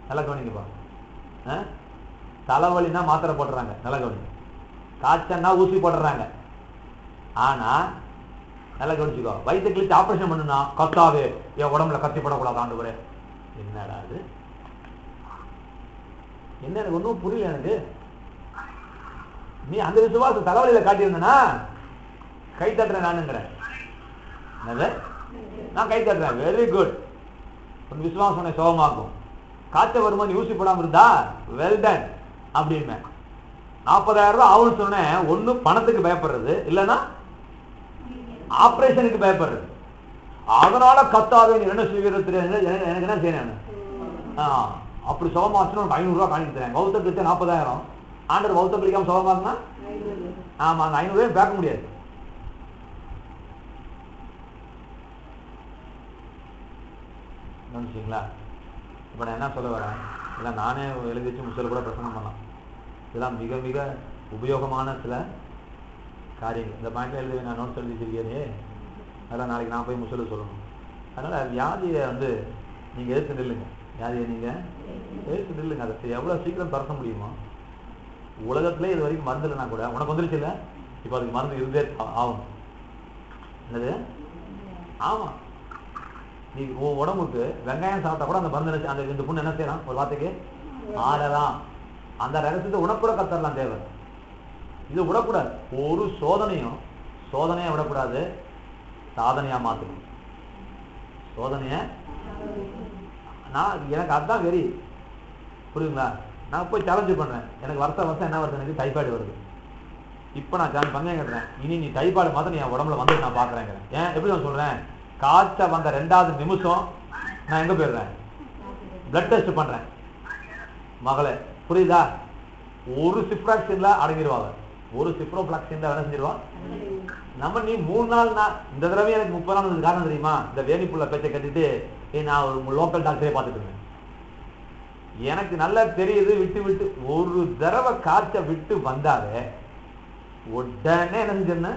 நல்லா கவனிங்கப்பா. தலைவலினா மாத்திரை போடுறாங்க, நல்லா கவனிங்க. காய்ச்சல்னா ஊசி போடுறாங்க. ஆனா நல்லா கவனிச்சுக்கோ, வயிற்று கிழிச்சு ஆபரேஷன் பண்ணுனா கத்தாவே என் உடம்புல கத்தி போடக்கூடாது ஆண்டவரே. என்னடா அது? என்ன எனக்கு ஒன்றும் புரியல எனக்கு. நீ அந்த விசுவாசம் தலைவலியில காட்டியிருந்தனா கை தட்டுறேன் நானுங்கிறேன். என்னது? நான் கை தட்டுறேன். Very good. உன் விசுவாசம் உன்னை சுகமாக்கும். காய்ச்சல் வரும்போது ஊசி போடாம இருந்தா வெல் டன் அப்படின்னு 40,000 ரூபாய் ஆகும்னு சொன்னேன். ஒண்ணு பணத்துக்கு பயப்படுறது, இல்லைன்னா ஆபரேஷனுக்கு பயப்படுறது. அதனால கத்தாவே நீ என்ன செய்வது எனக்கு என்ன செய்யணும்? அப்படி சுகமாச்சுன்னு 500 ரூபாய் காணிக்கு தரேன். வௌத்த கிட்ட 40,000. ஆண்டர் வௌத்த பிடிக்காம சுகமாக்குனா ஆமா அந்த 500 ரூபாய் பார்க்க முடியாது. கவனிச்சிங்களா? இப்போ நான் என்ன சொல்ல வரேன், இல்லை நானே எழுதி வச்சு முசல் கூட பிரசங்கம் பண்ணலாம். இதெல்லாம் மிக மிக உபயோகமான சில காரியங்கள். இந்த பாயிண்ட்ல எழுதி நான் நோட்ஸ் எழுதி வச்சிருக்கேனே, அதெல்லாம் நாளைக்கு நான் போய் முசல் சொல்லணும். அதனால வியாதியை நீங்க எடுத்து நில்லுங்க. வியாதியை நீங்க எடுத்து நில்லுங்க. அதை எவ்வளவு சீக்கிரம் பறக்க முடியுமோ. உலகத்திலே இது வரைக்கும் மருந்து இல்லைனா கூட உனக்கு வந்துருச்சு இல்லை, இப்போ அதுக்கு மருந்து இருந்தே ஆகும். என்னது? ஆமா, நீ உடம்புக்கு வெங்காயம் சாப்பிட்டா கூட அந்த மருந்து அந்த இந்த புண்ணு என்ன செய்யலாம், ஒரு வார்த்தைக்கு ஆடலாம். அந்த ரகசியத்தை உணப்புற கத்தரலாம் தேவை. இது விடக்கூடாது. ஒரு சோதனையா விடக்கூடாது, சாதனையா மாற்றணும். சோதனைய நான் எனக்கு அதுதான் வெறி. புரியுங்களா? நான் போய் சேலஞ்சு பண்றேன். எனக்கு வருஷம் என்ன வருது, எனக்கு டைபாய்டு வருது. இப்ப நான் பந்தயம் கட்டுறேன், இனி நீ டைபாய்டு மாத்திரம் நீ என் உடம்புல வந்து நான் பாக்குறேன். ஏன் எப்படி நான் சொல்றேன்? காய்ச்ச வந்த 2வது நிமிஷம் நான் எங்க போயிடுறேன், பிளட் டெஸ்ட் பண்றேன் மகளே. புரியுதா? ஒரு சிப்ராக்சின்ல அடங்கிடுவாங்க. ஒரு சிப்ரோபிளாக்சின்ல என்ன செஞ்சிருவான் நம்ம. நீ 3 நாள் இந்த தடவை எனக்கு 30 நாள் காரணம் தெரியுமா? இந்த வேணிப்புள்ள பேச்சை கட்டிட்டு நான் ஒரு லோக்கல் டாக்டரே பார்த்துட்டு இருந்தேன். எனக்கு நல்லா தெரியுது. விட்டு ஒரு தடவை காய்ச்ச விட்டு வந்தாவே உடனே என்ன செஞ்சேன்னு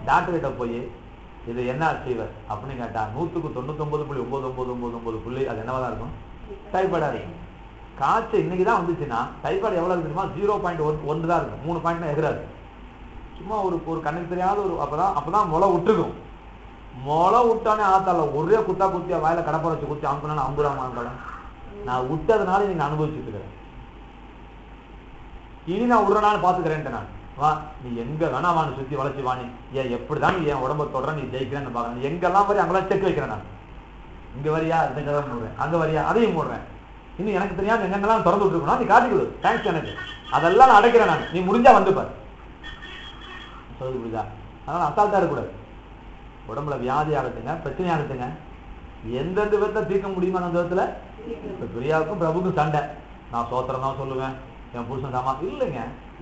டாக்டர் கிட்ட போய் இது என்ன ஃபீவர் அப்படின்னு கேட்டா 100க்கு 99.9999 புள்ளி அது என்னவா தான் இருக்கும், டைபாய்டா இருக்கும். காய்ச்சல் இன்னைக்குதான் வந்துச்சுன்னா டைபாய்டு எவ்வளவு இருக்குமா, 0.1 தான் இருக்கும். 3 பாயிண்ட் எதிராது. சும்மா ஒரு கண்ணுக்கு தெரியாத ஒரு அப்பதான் முளை விட்டுருக்கும். முளை விட்டானே ஆத்தால ஒரே குத்தியா வாயில கடப்பை வச்சு குத்தி அனுப்பினா 50 ரூபா நான் விட்டதுனால நீங்க அனுபவிச்சுட்டு இருக்கிறேன். இனி நான் விடுறனாலும் பாத்துக்கிறேன்ட்டு நான். வா நீ எங்க வேணா வாணி சுத்தி வளைச்சு வாணி, ஏன் எப்படிதான் நீ என் உடம்பை தொடர நீ ஜெயிக்கிறேன்னு பாக்குறேன். எங்கெல்லாம் வரை அங்கெல்லாம் செக் வைக்கிறேன் நான். இங்க வரியா இந்த கதை மூடுறேன், அங்க வரியா அதையும் மூடுறேன், இன்னும் எனக்கு தெரியாம எங்கெங்கெல்லாம் திறந்து விட்டுருக்கணும் நீ காட்டி கொடு, தேங்க்ஸ் எனக்கு, அதெல்லாம் நான் அடைக்கிறேன், நான் நீ முடிஞ்சா வந்துப்பார். சொல்லுது புரியுதா? அதனால அசால்ட்டா இருக்கக்கூடாது. உடம்புல வியாதி ஆகட்டுங்க, பிரச்சனை ஆகட்டுங்க, எந்தெந்த விதத்தை தீர்க்க முடியுமா அந்த விதத்துல. இப்ப பிரியாவுக்கும் பிரபுக்கும் சண்டை, நான் சோத்திரம் தான் சொல்லுவேன், என் புருஷன் இல்லைங்க,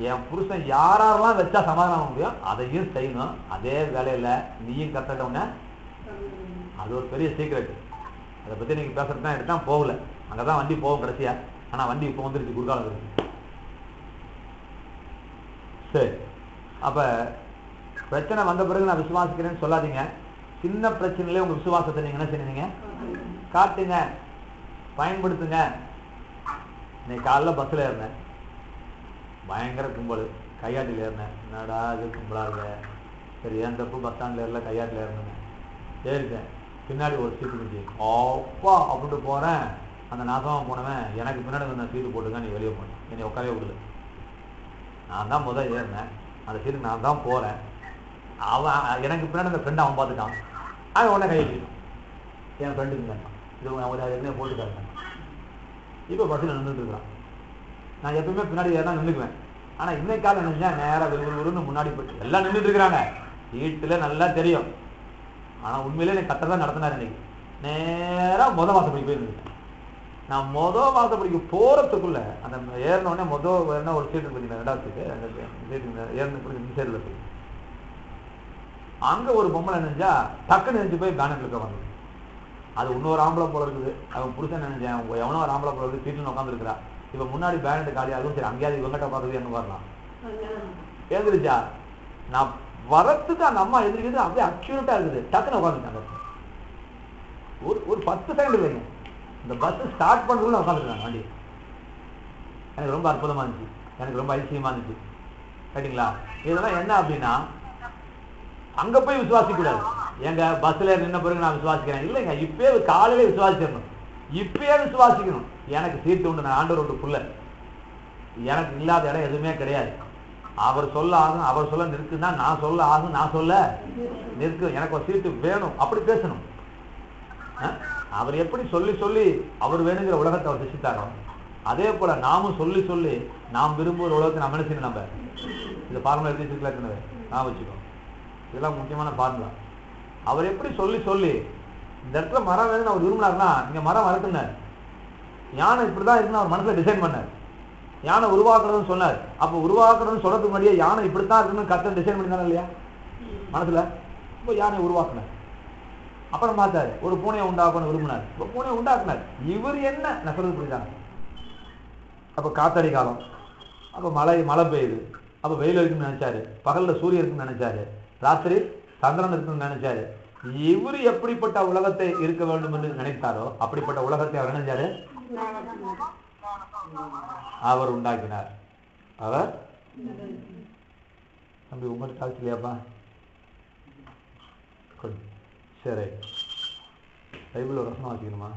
என் புருஷன் யாரெல்லாம் வச்சா சமாதானம் முடியும் அதையும் செய்யணும். அதே வேலையில நீயும் கத்தட்டவுன, அது ஒரு பெரிய சீக்கிரட். அதை பத்தி நீங்க பேசுறது தான் எடுத்தா போகல, அங்கதான் வண்டி போகும் கடைசியா. ஆனா வண்டி இப்போ வந்துருச்சு, குறுக்கால இருக்கு. சரி, அப்ப பிரச்சனை வந்த பிறகு நான் விசுவாசிக்கிறேன்னு சொல்லாதீங்க. சின்ன பிரச்சனையிலே உங்க விசுவாசத்தை நீங்க என்ன செய்யுங்க, காட்டுங்க, பயன்படுத்துங்க. இன்னைக்கு காலைல பஸ்ல ஏறினேன், பயங்கர கும்பல், கையாட்டில் ஏறினேன். என்னடா இது கும்பலா இருக்க, சரி ஏன் தப்பு பஸ் ஸ்டாண்ட்ல ஏறல, கையாட்டில் ஏறினேன். ஏறிட்டேன், பின்னாடி ஒரு சீட்டு இருந்துச்சு, அப்பா அப்படின்ட்டு போறேன். அந்த நாசமா போனவன் எனக்கு பின்னாடி நான் சீட்டு போட்டுங்க, நீ வெளியே போனேன், என்னை உட்காரவே விடல. நான் தான் முதல் ஏறினேன், அந்த சீட்டு நான் தான் போறேன். அவன் எனக்கு பின்னாடி அந்த ஃப்ரெண்ட் அவன் பார்த்துட்டான், அவன் உடனே கை வச்சுட்டான். என் ஃப்ரெண்டுக்கு இது ஒரு என்ன போட்டுக்காரு. இப்போ பஸ்ஸில் நின்றுட்டு இருக்கிறான். நான் எப்பவுமே பின்னாடி ஏறினா நின்றுக்குவேன். ஆனா இன்னைக்கு காலம் நினைச்சா நேரம் விறுவிறுன்னு முன்னாடி போயிட்டு எல்லாம் நின்றுட்டு இருக்கிறாங்க. வீட்டுல நல்லா தெரியும். ஆனா உண்மையிலே எனக்கு கரெக்டாக தான் நடத்தினார். இன்னைக்கு நேரா வாசப்படி போய் நின்றுட்டேன். நான் வாசப்படிக்கு போறதுக்குள்ள அந்த ஏறின உடனே ஒரு சீட்டு பார்த்தீங்கன்னா ரெண்டாவது ஏறின போய் அங்க ஒரு பொம்பளை நினைஞ்சா டக்குன்னு நினைச்சு போய் பேனர் இருக்க வந்து. அது இன்னொரு ஆம்பளை போல இருக்குது. அவன் புருஷன் நினைச்சேன் எவனோ ஒரு ஆம்பளை போல இருக்குது, சீட்டுன்னு உட்காந்துருக்கிறா. இப்ப முன்னாடி பேனட் காலியாகும், சரி அங்கேயாவது இவங்கிட்ட பார்த்துட்டு என்ன வரலாம் எழுந்திருச்சா. நான் வரத்துக்கு அந்த அம்மா எதிர்க்கிறது அப்படியே அக்யூரேட்டா இருக்குது. டக்குன்னு உட்காந்துட்டாங்க. ஒரு 10 செகண்ட் இல்லைங்க, இந்த பஸ் ஸ்டார்ட் பண்றதுக்குள்ள உட்காந்துருக்காங்க வண்டி. எனக்கு ரொம்ப அற்புதமா இருந்துச்சு, எனக்கு ரொம்ப அதிசயமா இருந்துச்சு. கேட்டீங்களா? இதெல்லாம் என்ன அப்படின்னா, அங்க போய் விசுவாசிக்க கூடாது. எங்க பஸ்ல நின்ன பிறகு நான் விசுவாசிக்கிறேன் இல்லைங்க, இப்பயே காலையில விசுவாசிக்கணும், இப்பயே விசுவாசிக்கணும். எனக்கு சீட்டு உண்டு, நான் ஆண்டவர் உண்டு புள்ள, எனக்கு இல்லாத இடம் எதுவுமே கிடையாது. அவர் சொல்ல ஆகும், அவர் சொல்ல நிற்குன்னா நான் சொல்ல ஆகும், நான் சொல்ல நிற்கு, எனக்கு ஒரு சீட்டு வேணும், அப்படி பேசணும். அவர் எப்படி சொல்லி சொல்லி அவர் வேணுங்கிற உலகத்தை அவர் சிருஷ்டித்தாரோ, அதே போல நாமும் சொல்லி சொல்லி நாம் விரும்புகிற உலகத்தை நம்ம என்ன செய்யணும். நம்ம இந்த ஃபார்முலா எழுதி வச்சுக்கலாம், நான் வச்சுக்கோ. இதெல்லாம் முக்கியமான ஃபார்முலா. அவர் எப்படி சொல்லி சொல்லி இந்த இடத்துல மரம் வேணும்னு அவர் விரும்பினார்னா இங்க மரம் வளர்த்துனார். யானை இப்படிதான் இருக்குன்னு அவர் மனசுல டிசைன் பண்ணார். யானை உருவாக்குறதுன்னு சொன்னார். அப்ப உருவாக்குறதுன்னு சொல்றதுக்கு முன்னாடியே யானை இப்படித்தான் இருக்குன்னு கரெக்டாக டிசைன் பண்ணினாலும் இல்லையா மனசுல. இப்போ யானை உருவாக்குனார், அப்புறம் பார்த்தாரு ஒரு பூனையை உண்டாக்கணும் விரும்பினார், இப்போ பூனையை உண்டாக்குனார். இவர் என்ன நான் சொல்றது புரியுதாங்க? அப்ப காத்தடி காலம், அப்ப மழை பெய்யுது, அப்ப வெயில் இருக்குன்னு நினைச்சாரு, பகல்ல சூரியன் இருக்குன்னு நினைச்சாரு, ராத்திரி சந்திரன் இருக்குன்னு நினைச்சாரு. இவரு எப்படிப்பட்ட உலகத்தை இருக்க வேண்டும் என்று நினைத்தாரோ அப்படிப்பட்ட உலகத்தை அவர் நினைச்சாரு, அவர் உண்டாக்கினார். அவர் தம்பி உங்களுக்கு தாழ்ச்சிலையாப்பா? சரி, பைபிள் ஒரு வருஷம் வாசிக்கணுமா?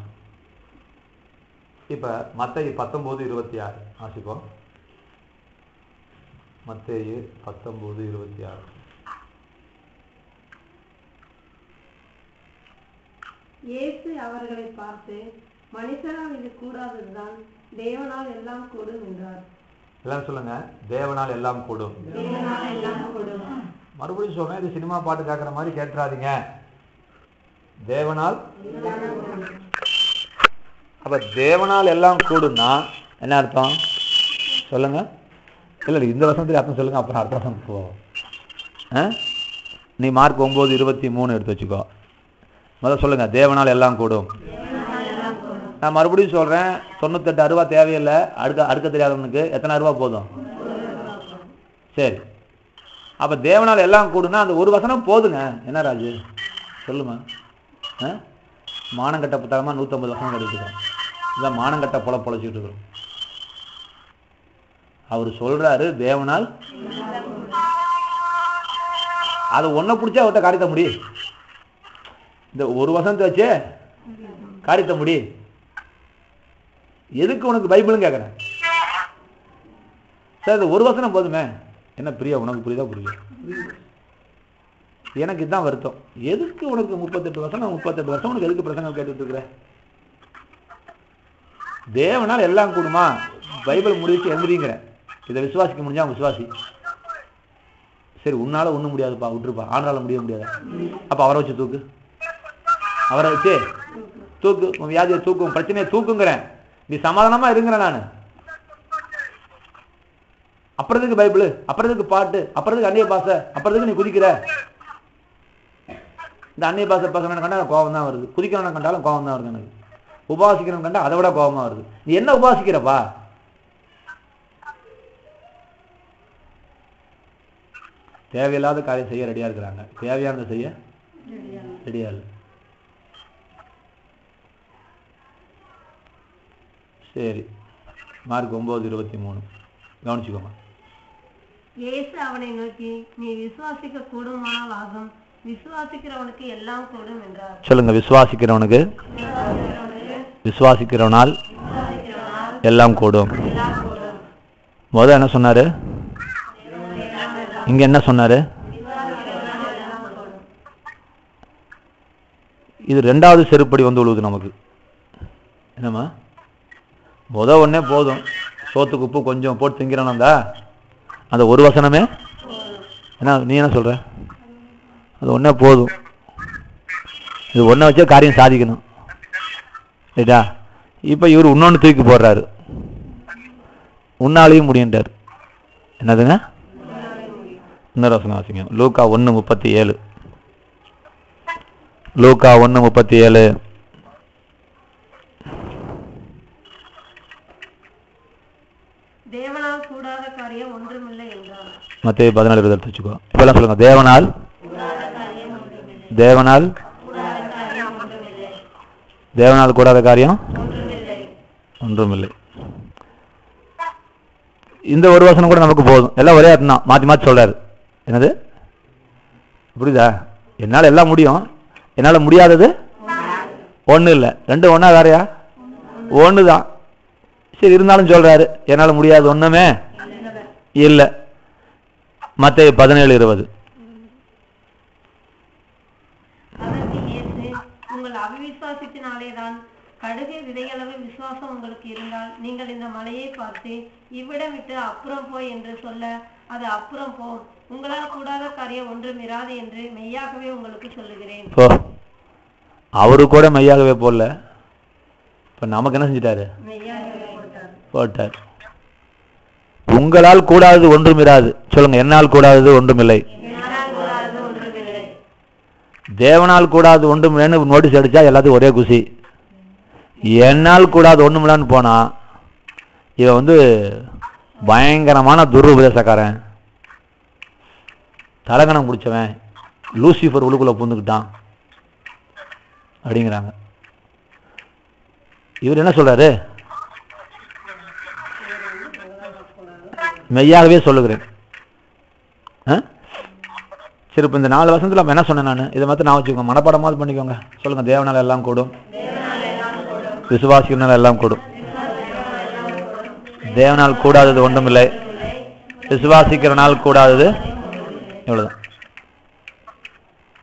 இப்ப மத்தேயு 19:26 வாசிப்போம். மத்தேயு 19:26. இயேசு அவர்களை பார்த்து, மனுஷனால் இது கூடாததுதான், தேவனால் எல்லாம் கூடும் என்றார். எல்லாம் சொல்லுங்க, தேவனால் எல்லாம் கூடும். மறுபடியும் சொல்றேன், இது சினிமா பாட்டு கேட்கற மாதிரி கேட்டுறாதீங்க. தேவனால், அப்ப தேவனால் எல்லாம் கூடும்னா என்ன அர்த்தம் சொல்லுங்க? இல்ல இந்த வருஷத்துல அர்த்தம் சொல்லுங்க, அப்புறம் அடுத்த வருஷம் போவோம். நீ மார்க் 9:23 எடுத்து வச்சுக்கோ. முதல்ல சொல்லுங்க, தேவனால் எல்லாம் கூடும். நான் மறுபடியும் சொல்றேன், 98 அருவா தேவையில்லை. அடுக்க தெரியாதவனுக்கு எத்தனை அருவா போதும்? சரி, அப்ப தேவனால் எல்லாம் கூடுனா அந்த ஒரு வசனம் போதுங்க. என்ன ராஜு சொல்லுமா? மானங்கட்ட புத்தகமா 150 வசனம் கிடைச்சிக்கிறோம். இதான் மானங்கட்ட பொழைச்சிட்டு இருக்கிறோம். அவர் சொல்றாரு தேவனால், அது ஒன்ன பிடிச்சா அவர்கிட்ட காரியத்த முடியும். இந்த ஒரு வசனத்தை வச்சே காரியத்த முடி. எதுக்கு உனக்கு பைபிள்னு கேட்கிறேன் சார். இது ஒரு வசனம் போதுமே. என்ன பிரியா, உனக்கு புரியுதா? புரியுது. எனக்கு இதுதான் வருத்தம். எதுக்கு உனக்கு 38 வருஷம் உனக்கு எதுக்கு பிரசங்கம் கேட்டுட்டு இருக்கிற? தேவனால் எல்லாம் கூடுமா? பைபிள் முடிச்சு எழுதுறீங்கிற. இதை விசுவாசிக்க முடிஞ்சா விசுவாசி. சரி, உன்னால ஒண்ணும் முடியாதுப்பா, விட்டுருப்பா. ஆனால முடியாதா? அப்ப அவரை வச்சு தூக்கு, அவரை வச்சு தூக்கு, உன் வியாதியை தூக்கும், பிரச்சனையை தூக்குங்கிறேன். நீ சமாதானமா இருங்கிற. நான் அப்புறத்துக்கு பைபிள், அப்புறத்துக்கு பாட்டு, அப்புறத்துக்கு அந்நிய பாசை, அப்புறத்துக்கு நீ குதிக்கிற. இந்த அந்நிய பாசை பசங்க கண்டா கோபம் தான் வருது, குதிக்கிறவனை கண்டாலும் கோபம் தான் வருது. எனக்கு உபாசிக்கிறவன் கண்டா அதை விட கோபமா வருது. நீ என்ன உபாசிக்கிறப்பா? தேவையில்லாத காரியம் செய்ய ரெடியா இருக்கிறாங்க, தேவையானதை செய்ய ரெடியா இல்லை. சரி, மார்க் 9:23 கவனிச்சுக்கோங்க. இயேசு அவனை நோக்கி, நீ விசுவாசிக்க கூடுமானால் ஆகும், விசுவாசிக்கிறவனுக்கு எல்லாம் கூடும் என்றார். சொல்லுங்க, விசுவாசிக்கிறவனுக்கு, விசுவாசிக்கிறவனால் எல்லாம் கூடும். முதல்ல என்ன சொன்னாரு? இங்க என்ன சொன்னாரு? இது ரெண்டாவது செருப்படி வந்து விழுவுது நமக்கு. என்னம்மா? ஒன்னே போதும், சோத்துக்கு உப்பு கொஞ்சம் போட்டு திங்கிறோம்னா அந்த ஒரு வசனமே என்ன? நீ என்ன சொல்ற? அது ஒன்னே போதும், இது ஒன்றை வச்சே காரியம் சாதிக்கணும். ரைட்டா? இப்ப இவர் இன்னொன்னு தூக்கி போடுறாரு, உன்னாலையும் முடியுன்றார். என்னதுங்க? இன்னொரு வசனம் வாசிங்க. லூக்கா 1:37. லூக்கா 1:37. தேவனால் கூடாத காரியம் ஒன்றுமில்லை என்றார். மத்தேயு 14:20 எடுத்துக்கோ. இப்பெல்லாம் சொல்லுங்க, தேவனால் தேவனால் தேவனால் கூடாத காரியம் ஒன்றுமில்லை. இந்த ஒரு வசனம் கூட நமக்கு போதும். எல்லாம் ஒரே அர்த்தம் தான், மாத்தி மாத்தி சொல்றாரு. என்னது? புரியுதா? என்னால எல்லாம் முடியும், என்னால முடியாதது ஒண்ணு இல்லை. ரெண்டு ஒண்ணா வேறையா? ஒண்ணுதான். சரி, இருந்தாலும் சொல்றாரு என்னால முடியாது ஒண்ணுமே இல்ல. மத்தேயு 17:20. உங்கள் அவிசுவாசத்தினாலேதான் கடுகு விதையளவு விசுவாசம் உங்களுக்கு இருந்தால் நீங்கள் இந்த மலையை பார்த்து இவ்விடம் விட்டு அப்புறம் போய் என்று சொல்ல அது அப்புறம் போ, உங்களால் கூடாத காரியம் ஒன்றும் இராது என்று மெய்யாகவே உங்களுக்கு சொல்லுகிறேன். அவரு கூட மெய்யாகவே போடல, இப்ப நமக்கு என்ன செஞ்சிட்டாரு? போட்டார். உங்களால் கூடாதது ஒன்றும் இராது. சொல்லுங்க, என்னால் கூடாதது ஒன்றுமில்லை. தேவனால் கூடாது ஒன்றுமில்லைன்னு நோட்டீஸ் அடிச்சா எல்லாத்துக்கும் ஒரே குசி. என்னால் கூடாது ஒண்ணுமில்லான்னு போனா இவன் பயங்கரமான துருபதேசக்காரன், தலகணம் பிடிச்சவன், லூசிபர் உள்ளுக்குள்ள பூந்துக்கிட்டான் அப்படிங்கிறாங்க. இவர் என்ன சொல்றாரு? மெய்யாகவே சொல்லுகிறேன். சரி, இப்ப இந்த 4 வருஷத்துல என்ன சொன்னேன் நான்? இதை மட்டும் நான் வச்சுக்கோங்க, மனப்பாடமாவது பண்ணிக்கோங்க. சொல்லுங்க, தேவனால் எல்லாம் கூடும், விசுவாசினால் எல்லாம் கூடும். தேவனால் கூடாதது ஒன்றுமில்லை, விசுவாசிக்கிறனால் கூடாதது இவ்வளவுதான்.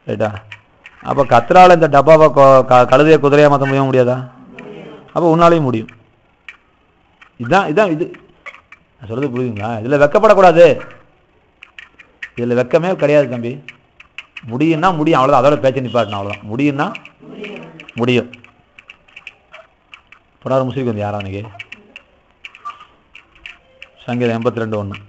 ரைட்டா? அப்ப கத்ரால இந்த டப்பாவை கழுதைய குதிரையா மாற்ற முடியாதா? அப்ப உன்னாலையும் முடியும். இதுதான் இதான் இது நான் சொல்றது புரியுதுங்களா? இதுல வெக்கப்படக்கூடாது, இதுல வெக்கமே கிடையாது தம்பி. முடியும்னா முடியும், அவ்வளவுதான். அதோட பேச்சை நிப்பாட்டணும், அவ்வளவுதான். முடியும்னா முடியும். புறாரு முஸ்லிக்கு வந்து யாரா அன்னைக்கு? சங்கீதம் 82:1.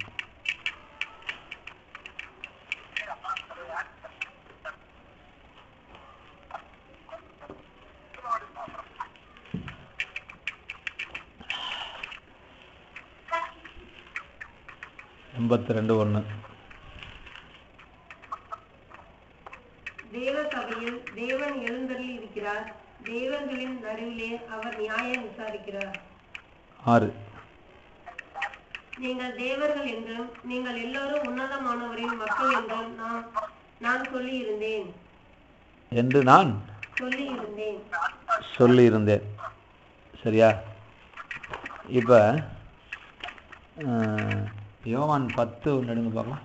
தேவ சபையில் தேவன் எழுந்தருளி இருக்கிறார், தேவர்களின் நடுவிலே அவர் நியாயம் விசாரிக்கிறார். 6. நீங்கள் தேவர்கள் என்றும் நீங்கள் எல்லோரும் உன்னதமானவரின் மக்கள் என்றும் நான் சொல்லியிருந்தேன் என்று நான் சொல்லியிருந்தேன். சரியா? இப்ப யோவான் 10 நடுங்க பார்க்கலாம்.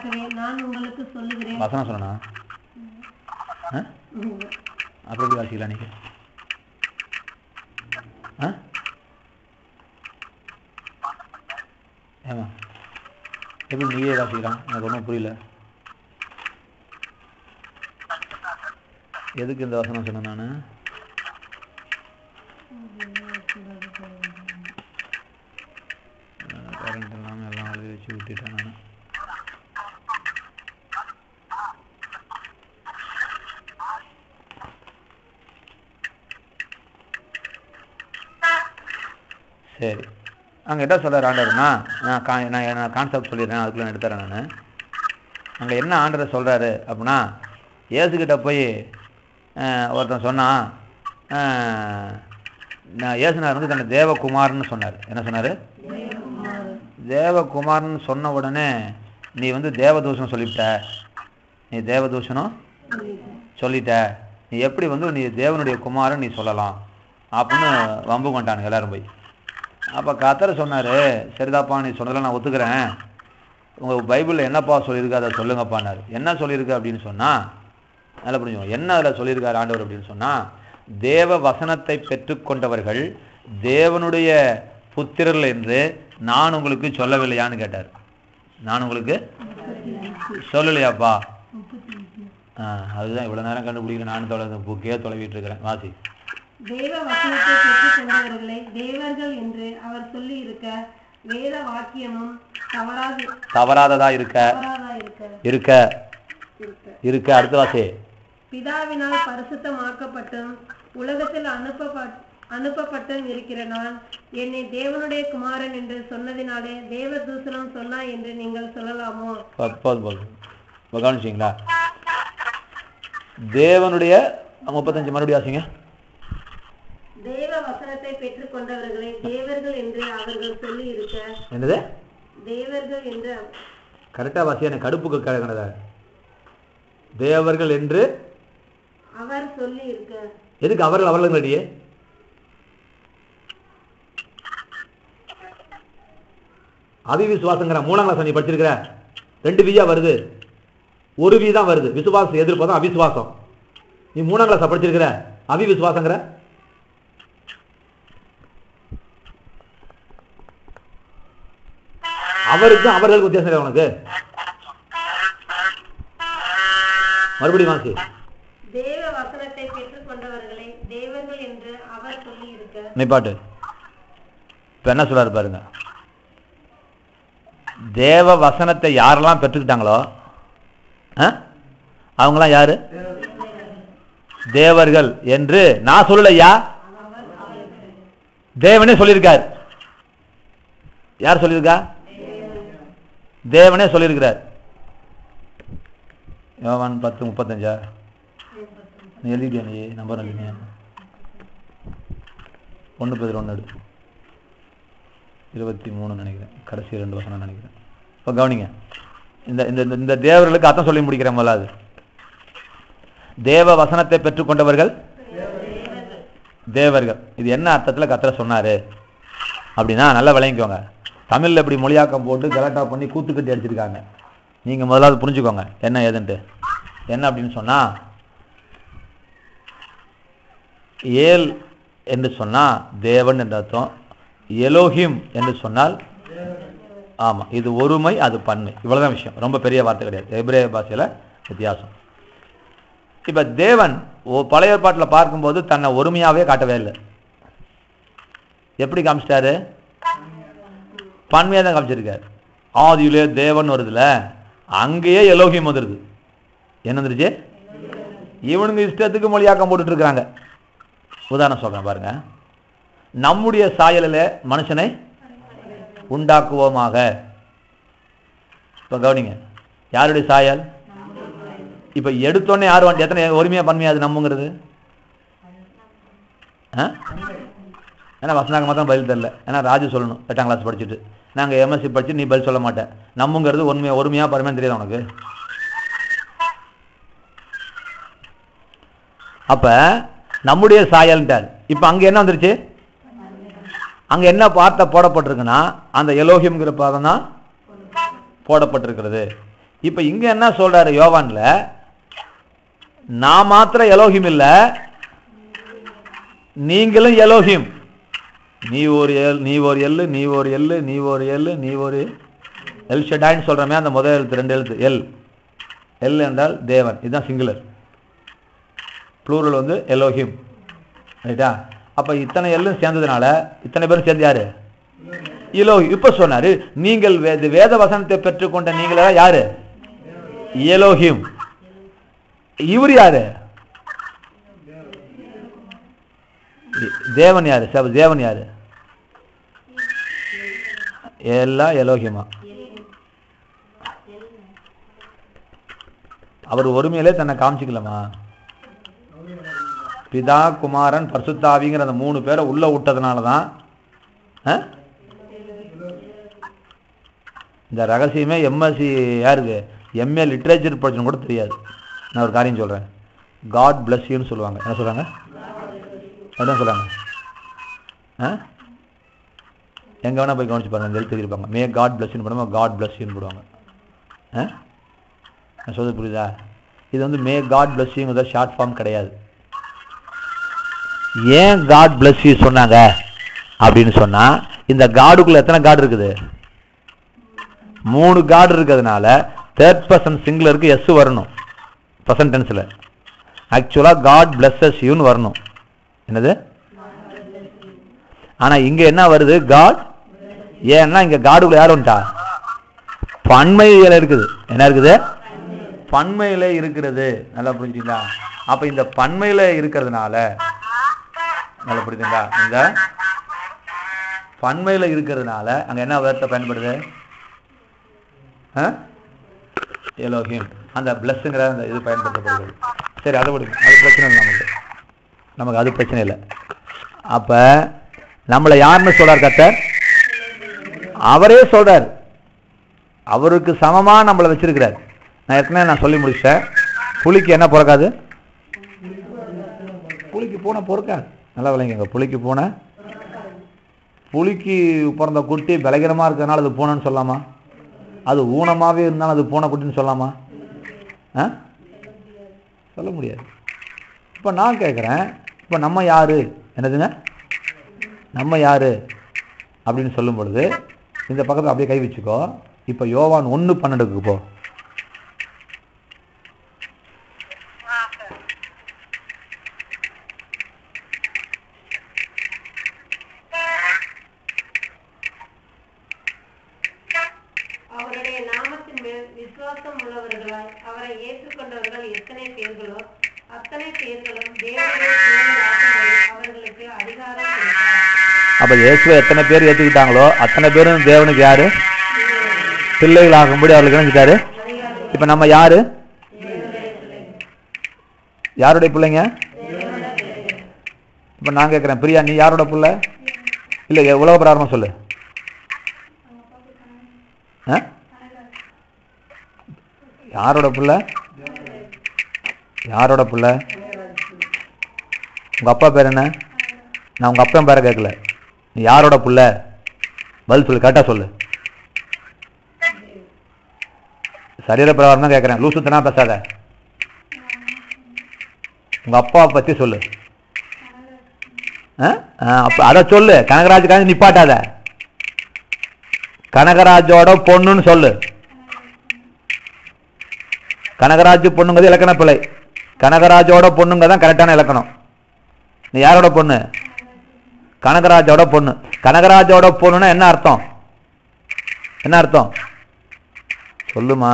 மெய்யாகவே நான் உங்களுக்கு சொல்லுகிறேன். வசனம் சொன்னா அப்புறம் எப்படி வாசிக்கலாம் நீங்க? ஏமா எப்படி நீயே வாசிக்கலாம்? எனக்கு ஒன்றும் புரியல. எதுக்கு இந்த வசனம் சொன்னேன் நான்? கரண்ட் இல்லாமல் எல்லாம் அழுதி வச்சு விட்டுட்டேன் நான். சரி, அங்கே என்ன சொல்கிறார் ஆண்டவர்னா, நான் கான்செப்ட் சொல்லிடுறேன், அதுக்குள்ள நான் எடுத்துறேன் நான். அங்கே என்ன ஆண்டவர் சொல்கிறாரு அப்படின்னா, இயேசுக்கிட்ட போய் ஒருத்தன் சொன்னான், இயேசுனார் வந்து தன்னை தேவகுமார்னு சொன்னார். என்ன சொன்னார்? தேவகுமார்னு சொன்ன உடனே நீ வந்து தேவதூஷணம் சொல்லிவிட்ட, நீ தேவதூஷணம் சொல்லிட்ட, நீ எப்படி வந்து நீ தேவனுடைய குமாரன் நீ சொல்லலாம் அப்படின்னு வம்பு கொண்டானுங்க எல்லாரும் போய். அப்போ கர்த்தர் சொன்னார், சரிதாப்பா நீ சொன்னதெல்லாம் நான் ஒத்துக்கிறேன், உங்கள் பைபிளில் என்னப்பா சொல்லியிருக்கு அதை சொல்லுங்கப்பான்னாரு. என்ன சொல்லியிருக்கு அப்படின்னு சொன்னால் நல்லா புரிஞ்சுக்கோங்க. என்ன அதில் சொல்லியிருக்காரு ஆண்டவர் அப்படின்னு சொன்னால், தேவ வசனத்தை பெற்றுக்கொண்டவர்கள் தேவனுடைய புத்திரர்கள் என்று நான் உங்களுக்கு சொல்லவில்லையான்னு கேட்டார். நான் உங்களுக்கு சொல்லலையாப்பா? அதுதான் இவ்வளோ நேரம் கண்டுபிடிக்கிறேன், நானும் புக்கே தொலைவிட்டு இருக்கிறேன். வாசி. தேவ வசனத்தை பெற்றுக்கொண்டவர்களை தேவர்கள் என்று அவர் சொல்லி இருக்க வேத வாக்கியமும் தவறாததா இருக்க இருக்க இருக்க அடுத்த வாசி. பிதாவினால் பரிசுத்தமாக்கப்பட்டும் உலகத்தில் அனுப்பப்பட்டும் இருக்கிற நான் என்னை தேவனுடைய குமாரன் என்று சொன்னதினாலே தேவ தூசணம் சொன்னா என்று நீங்கள் சொல்லலாமோ? கவனிச்சிங்களா? தேவனுடைய 35 மறுபடியும் வாசிங்க. தேவ வசனத்தை பெற்றுக்கொண்டவர்களை தேவர்கள் என்று அவர்கள் சொல்லி இருக்க. என்னது தேவர்கள் என்று? கரெக்டா வாசி, எனக்கு கடுப்புக்கு கிடக்கிறத. தேவர்கள் என்று அவர் சொல்லி இருக்க. எதுக்கு அவர்கள் அவர்களுடைய? அவிவிசுவாசங்கிற 3ஆம் கிளாஸ் நீ படிச்சிருக்கிற, 2 வியா வருது, 1 வி தான் வருது. விசுவாசம் எதிர்ப்பதும் அவிசுவாசம். நீ 3ஆம் கிளாஸ் படிச்சிருக்கிற அவிவிசுவாசங்கிற. அவருக்கும் அவர்களுக்கு வித்தியாசம் இல்லை உனக்கு? மறுபடியும் வாசி. தேவ வசனத்தை பெற்றுக்கொண்டவர்களை தேவர்கள் என்று அவர் சொல்லி இருக்க. மெய்பாட்டு இப்ப என்ன சொல்றாரு பாருங்க. தேவ வசனத்தை யாரெல்லாம் பெற்றுக்கிட்டாங்களோ அவங்களாம் யாரு? தேவர்கள் என்று நான் சொல்லலையா, தேவனே சொல்லியிருக்கார். யார் சொல்லியிருக்கா? தேவனே சொல்லியிருக்கிறார். யோவான் 10:35 நீ எழுதிட்டியா? நீ நம்பர் எழுதினியா? 1 பேதுரு 1:23 நினைக்கிறேன், கடைசி 2 வசனம் நினைக்கிறேன். இப்போ கவனிங்க, இந்த இந்த தேவர்களுக்கு அர்த்தம் சொல்லி முடிக்கிறேன். முதலாவது, தேவ வசனத்தை பெற்றுக்கொண்டவர்கள் தேவர்கள். இது என்ன அர்த்தத்தில் கர்த்தர் சொன்னாரு அப்படின்னா நல்லா விளங்கிக்கோங்க. தமிழில் இப்படி மொழியாக்கம் போட்டு கலாட்டா பண்ணி கூத்துக்கட்டி அடிச்சிருக்காங்க. நீங்கள் முதலாவது புரிஞ்சுக்கோங்க என்ன ஏதுன்ட்டு. என்ன அப்படின்னு சொன்னால், ஏல் என்று சொன்னால் தேவன் என்ற அர்த்தம், எலோஹிம் என்று சொன்னால் ஆமாம் இது ஒருமை, அது பன்மை. இவ்வளோதான் விஷயம், ரொம்ப பெரிய வார்த்தை கிடையாது. எபிரேய பாஷையில் வித்தியாசம். இப்போ தேவன் பழைய ஏற்பாட்டில் பார்க்கும்போது தன்னை ஒருமையாகவே காட்டவே இல்லை. எப்படி காமிச்சிட்டாரு? பன்மையாக தான் காமிச்சிருக்காரு. ஆதியிலே தேவன் வருதுல, அங்கேயே எலோகியம் வந்துருது. என்ன வந்துருச்சு? இவனுங்க இஷ்டத்துக்கு மொழியாக்கம் போட்டுட்டு இருக்கிறாங்க. உதாரணம் சொல்றேன் பாருங்க. நம்முடைய சாயலில் மனுஷனை உண்டாக்குவோமாக. இப்ப கவனிங்க, யாருடைய சாயல்? இப்ப எடுத்தோடனே யார் வந்து எத்தனை ஒருமையா பன்மையா அது நம்புங்கிறது? ஏன்னா வசனாங்க மாத்திரம் பதில் தெரியல. ஏன்னா ராஜு சொல்லணும் 8ஆம் கிளாஸ் படிச்சுட்டு, நாங்க எம்எஸ்சி படிச்சு நீ பதில் சொல்ல மாட்டேன். நம்புங்கிறது ஒருமையா பருமையா தெரியாது உனக்கு. அப்ப நம்முடைய சாயல்ன்றார். இப்ப அங்க என்ன வந்துருச்சு? அங்க என்ன வார்த்தை போடப்பட்டிருக்குன்னா அந்த எலோகியம்ங்கிற பாதம் தான் போடப்பட்டிருக்கிறது. இப்ப இங்க என்ன சொல்றாரு யோவான்ல, நான் மாத்திரம் எலோஹிம் இல்ல, நீங்களும் எலோஹிம். நீ ஒரு எல், நீ ஒரு எல்லு, நீ ஒரு எல்லு, நீ ஒரு எல்லு, நீ ஒரு எல் ஷடாய்ன்னு சொல்றமே, அந்த முதல் எழுத்து 2 எழுத்து எல். எல் என்றால் தேவன், இதுதான் சிங்குலர். ப்ளூரல் வந்து எலோஹிம். ரைட்டா? அப்ப இத்தனை எல்லும் சேர்ந்ததுனால இத்தனை பேரும் சேர்ந்து யாரு? எலோஹிம். இப்ப சொன்னாரு, நீங்கள் வேத வசனத்தை பெற்றுக்கொண்ட நீங்களா யாரு? எலோஹிம். இவர் யாரு? தேவன் யாரு? தேவன் யாரு? எல்லா எலோஹிமா. அவர் ஒருமையிலே தன்னை காமிச்சிக்கலாமா? பிதா, குமாரன், பரிசுத்தாவிங்கிற அந்த 3 பேரை உள்ள விட்டதுனாலதான் இந்த ரகசியமே எம்எஸ்சி யாருக்கு? எம்ஏ லிட்ரேச்சர் படிச்சுன்னு கூட தெரியாது. நான் ஒரு காரியம் சொல்றேன், காட் பிளஸ் யூன்னு சொல்லுவாங்க. என்ன சொல்றாங்க? அதான் சொல்றாங்க. எங்க வேணா போய் கவனிச்சு பாருங்க, எழுத்து இருப்பாங்க, மே காட் பிளஸ் யூன்னு போடுவாங்க, காட் பிளஸ் யூன்னு போடுவாங்க. நான் சொல்றது புரியுதா? இது வந்து மே காட் பிளஸ் யூங்கிற ஷார்ட் ஃபார்ம் கிடையாது. ஏன் காட் பிளஸ் யூ சொன்னாங்க அப்படின்னு சொன்னா, இந்த காடுக்குள்ள எத்தனை காடு இருக்குது? 3 காடு இருக்கிறதுனால தேர்ட் பர்சன் சிங்குலருக்கு எஸ் வரணும் பிரசன்ட் டென்ஸ்ல. ஆக்சுவலா காட் பிளஸஸ் யூன்னு வரணும். என்னது? ஆனா இங்க என்ன வருது? காட். ஏன்னா இங்க காடுக்குள்ள யார் வந்துட்டா? பன்மையில இருக்குது. என்ன இருக்குது? பன்மையில இருக்கிறது. நல்லா புரிஞ்சுங்களா? அப்ப இந்த பன்மையில இருக்கிறதுனால, நல்லா புரியுதுங்களா? இந்த பன்மையில இருக்கிறதுனால அங்க என்ன வார்த்தை பயன்படுது? எலோஹிம். அந்த பிளஸ்ங்கிற அந்த இது பயன்படுத்தப்படுகிறது. சரி, அதை விடுங்க, அது பிரச்சனை இல்லை நமக்கு அது பிரச்சனை இல்லை. அப்ப நம்மளை யாருன்னு சொல்றார் கர்த்தர்? அவரே சொல்றார். அவருக்கு சமமா நம்மளை வச்சிருக்கிறார். நான் ஏற்கனவே சொல்லி முடிச்சிட்டேன். புலிக்கு என்ன பிறக்காது? புலிக்கு பூனை பொறுக்காது. நல்லா விளைங்க. புலிக்கு பூனை, புலிக்கு பிறந்த குட்டி பலகீனமா இருக்கிறதுனால அது பூனைன்னு சொல்லலாமா? அது ஊனமாவே இருந்தாலும் அது பூனை குட்டின்னு சொல்லலாமா? சொல்ல முடியாது. இப்ப நான் கேட்கிறேன், இப்ப நம்ம யாரு? என்னதுங்க? நம்ம யாரு அப்படின்னு சொல்லும் பொழுது இந்த பக்கத்துல அப்படியே கை வச்சுக்கோ. இப்ப யோவான் 1:12 போ. அவருடைய நாமத்தின் மேல் விசுவாசம் உள்ளவர்களாய் அவரை ஏற்றுக்கொண்டவர்கள் எத்தனை பேர்களோ அத்தனை பேர்களும் தேவனுடைய பிள்ளைகளாகும்படி அவர்களுக்கு அதிகாரம் கொடுத்தார். அப்ப இயேசுவை எத்தனை பேர் ஏற்றுக்கிட்டாங்களோ அத்தனை பேரும் தேவனுக்கு யாரு? பிள்ளைகளாகும்படி அவர்களுக்கு என்ன செஞ்சாரு? இப்ப நம்ம யாரு? யாருடைய பிள்ளைங்க? இப்ப நான் கேட்கிறேன், பிரியா நீ யாரோட பிள்ளை? இல்ல உலக பிராரமா சொல்லு. யாரோட பிள்ளை? யாரோட பிள்ளை? உங்க அப்பா பேர் என்ன? நான் உங்க அப்பா பேரை கேட்கல. நீ யாரோட பிள்ளை? பதில் சொல்லு, கரெக்டா சொல்லு. சரீர பிரகாரம் தான் கேட்கிறேன், லூசுத்தனா பேசாத. உங்க அப்பா பத்தி சொல்லு. அத சொல்லு. கனகராஜ் நிப்பாட்டாத. கனகராஜோட பொண்ணுன்னு சொல்லு. கனகராஜ் பொண்ணுங்கிறது இலக்கண பிள்ளை. கனகராஜோட பொண்ணுங்க தான் கரெக்டான இலக்கணம். நீ யாரோட பொண்ணு? கனகராஜோட பொண்ணு. கனகராஜோட பொண்ணுன்னா என்ன அர்த்தம்? என்ன அர்த்தம் சொல்லுமா?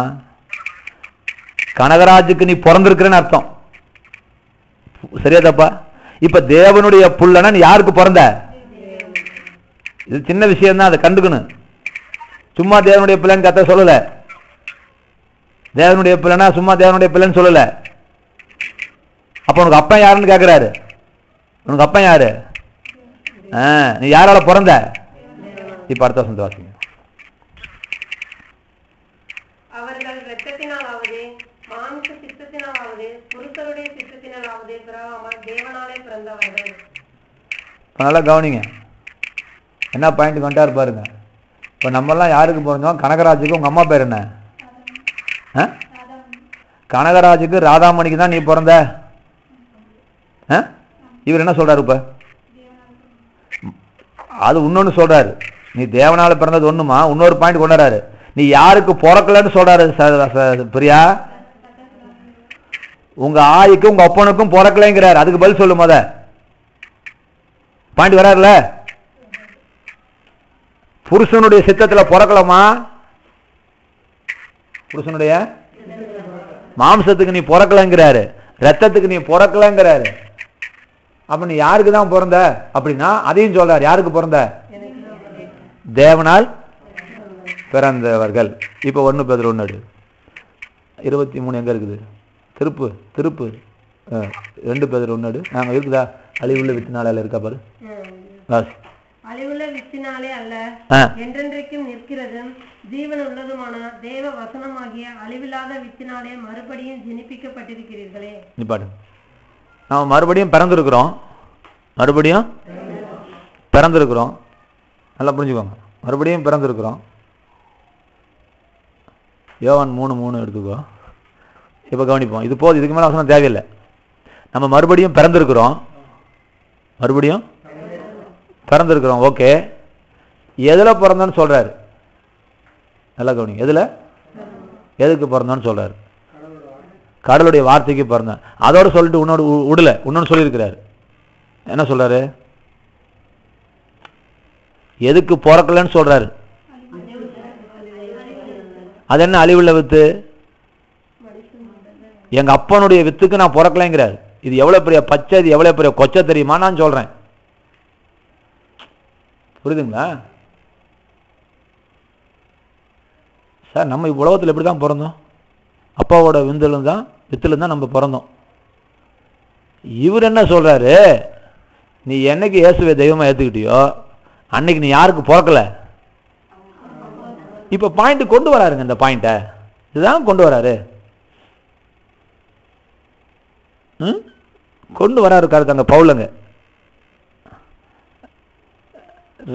கனகராஜுக்கு நீ பிறந்திருக்கிறன்னு அர்த்தம். சரியா தப்பா? இப்ப தேவனுடைய புள்ளனா நீ யாருக்கு பிறந்த? இது சின்ன விஷயம் தான், அதை கண்டுக்கணும். சும்மா தேவனுடைய பிள்ளைன்னு கத்த சொல்லல. தேவனுடைய பிள்ளைனா சும்மா தேவனுடைய பிள்ளைன்னு சொல்லல. அப்ப உனக்கு அப்பா யாருன்னு கேட்கிறாரு. உனக்கு அப்பா யாரு? நீ யாரால பிறந்த? இப்ப அடுத்த வசனத்தை வாசிங்க. அவர்கள் இரத்தத்தினாலாவது மாம்ச சித்தத்தினாலாவது புருஷருடைய சித்தத்தினாலாவது பிறவாமல் தேவனாலே பிறந்தவர்கள். நல்லா கவனிங்க, என்ன பாயிண்ட் கொண்டாரு பாருங்க. இப்ப நம்ம எல்லாம் யாருக்கு பிறந்தோம்? கனகராஜுக்கு உங்க அம்மா பேர் என்ன? கனகராஜுக்கு ராதாமணிக்கு தான் நீ பிறந்த. இவர் என்ன சொல்றாரு இப்ப? அது இன்னொன்னு சொல்றாரு. நீ தேவனால பிறந்தது ஒண்ணுமா, இன்னொரு பாயிண்ட் கொண்டாரு. நீ யாருக்கு பிறக்கலன்னு சொல்றாரு பிரியா? உங்க ஆய்க்கும் உங்க அப்பனுக்கும் பிறக்கலைங்கிறார். அதுக்கு பதில் சொல்லு. முத பாயிண்ட் வராருல, புருஷனுடைய சித்தத்துல பிறக்கலாமா? புருஷனுடைய மாம்சத்துக்கு நீ பிறக்கலங்கிறாரு, ரத்தத்துக்கு நீ பிறக்கலங்கிறாரு. அப்ப நீ யாருக்கு தான் பிறந்த அப்படின்னா அதையும் சொல்றாரு. யாருக்கு பிறந்த? தேவனால் பிறந்தவர்கள். இப்ப 1 பேதுரு 1:23 எங்க இருக்குது? திருப்பு 2 பேதுரு 1 நாங்க இருக்குதா? அழிவுள்ள வித்தினால இருக்கா பாரு. அழிவுள்ள வித்தினாலே அல்ல, என்றென்றைக்கும் நிற்கிறதும் ஜீவன் உள்ளதுமான தேவ வசனமாகிய அழிவில்லாத வித்தினாலே மறுபடியும் ஜனிப்பிக்கப்பட்டிருக்கிறீர்களே. நிப்பாடு. நாம் மறுபடியும் பிறந்திருக்கிறோம். நல்லா புரிஞ்சுக்கோங்க. மறுபடியும் பிறந்திருக்கிறோம். யோவான் 3:3 எடுத்துக்கோ. இப்ப கவனிப்போம். இது போதும், இதுக்கு மேல வசனம் தேவையில்லை. நம்ம மறுபடியும் பிறந்திருக்கிறோம். ஓகே. எதுல பிறந்தோன்னு சொல்றாரு? நல்லா கவனிங்க. எதுக்கு பிறந்தோன்னு சொல்றாரு? கடவுளுடைய வார்த்தைக்கு பிறந்தேன். அதோட சொல்லிட்டு இன்னொன்னு சொல்லியிருக்கிறாரு. என்ன சொல்றாரு? எதுக்கு பிறக்கலன்னு சொல்றாரு? அது என்ன அழிவுள்ள வித்து? எங்க அப்பனுடைய வித்துக்கு நான் பிறக்கலைங்கிறார். இது எவ்வளவு பெரிய பச்சை, இது எவ்வளவு பெரிய கொச்சை தெரியுமா? நான் சொல்றேன். புரியுதுங்களா சார்? நம்ம உலகத்தில் எப்படி தான் பிறந்தோம்? அப்பாவோட வித்துல தான் நம்ம பிறந்தோம். இவர் என்ன சொல்றாரு? நீ என்னைக்கு இயேசுவை தெய்வமா ஏத்துக்கிட்டியோ அன்னைக்கு நீ யாருக்கு பிறக்கல. இப்ப பாயிண்ட் கொண்டு வராருங்க. இந்த பாயிண்ட இதுதான் கொண்டு வராரு. கொண்டு வராரு கருத்து அங்க பவுலங்க.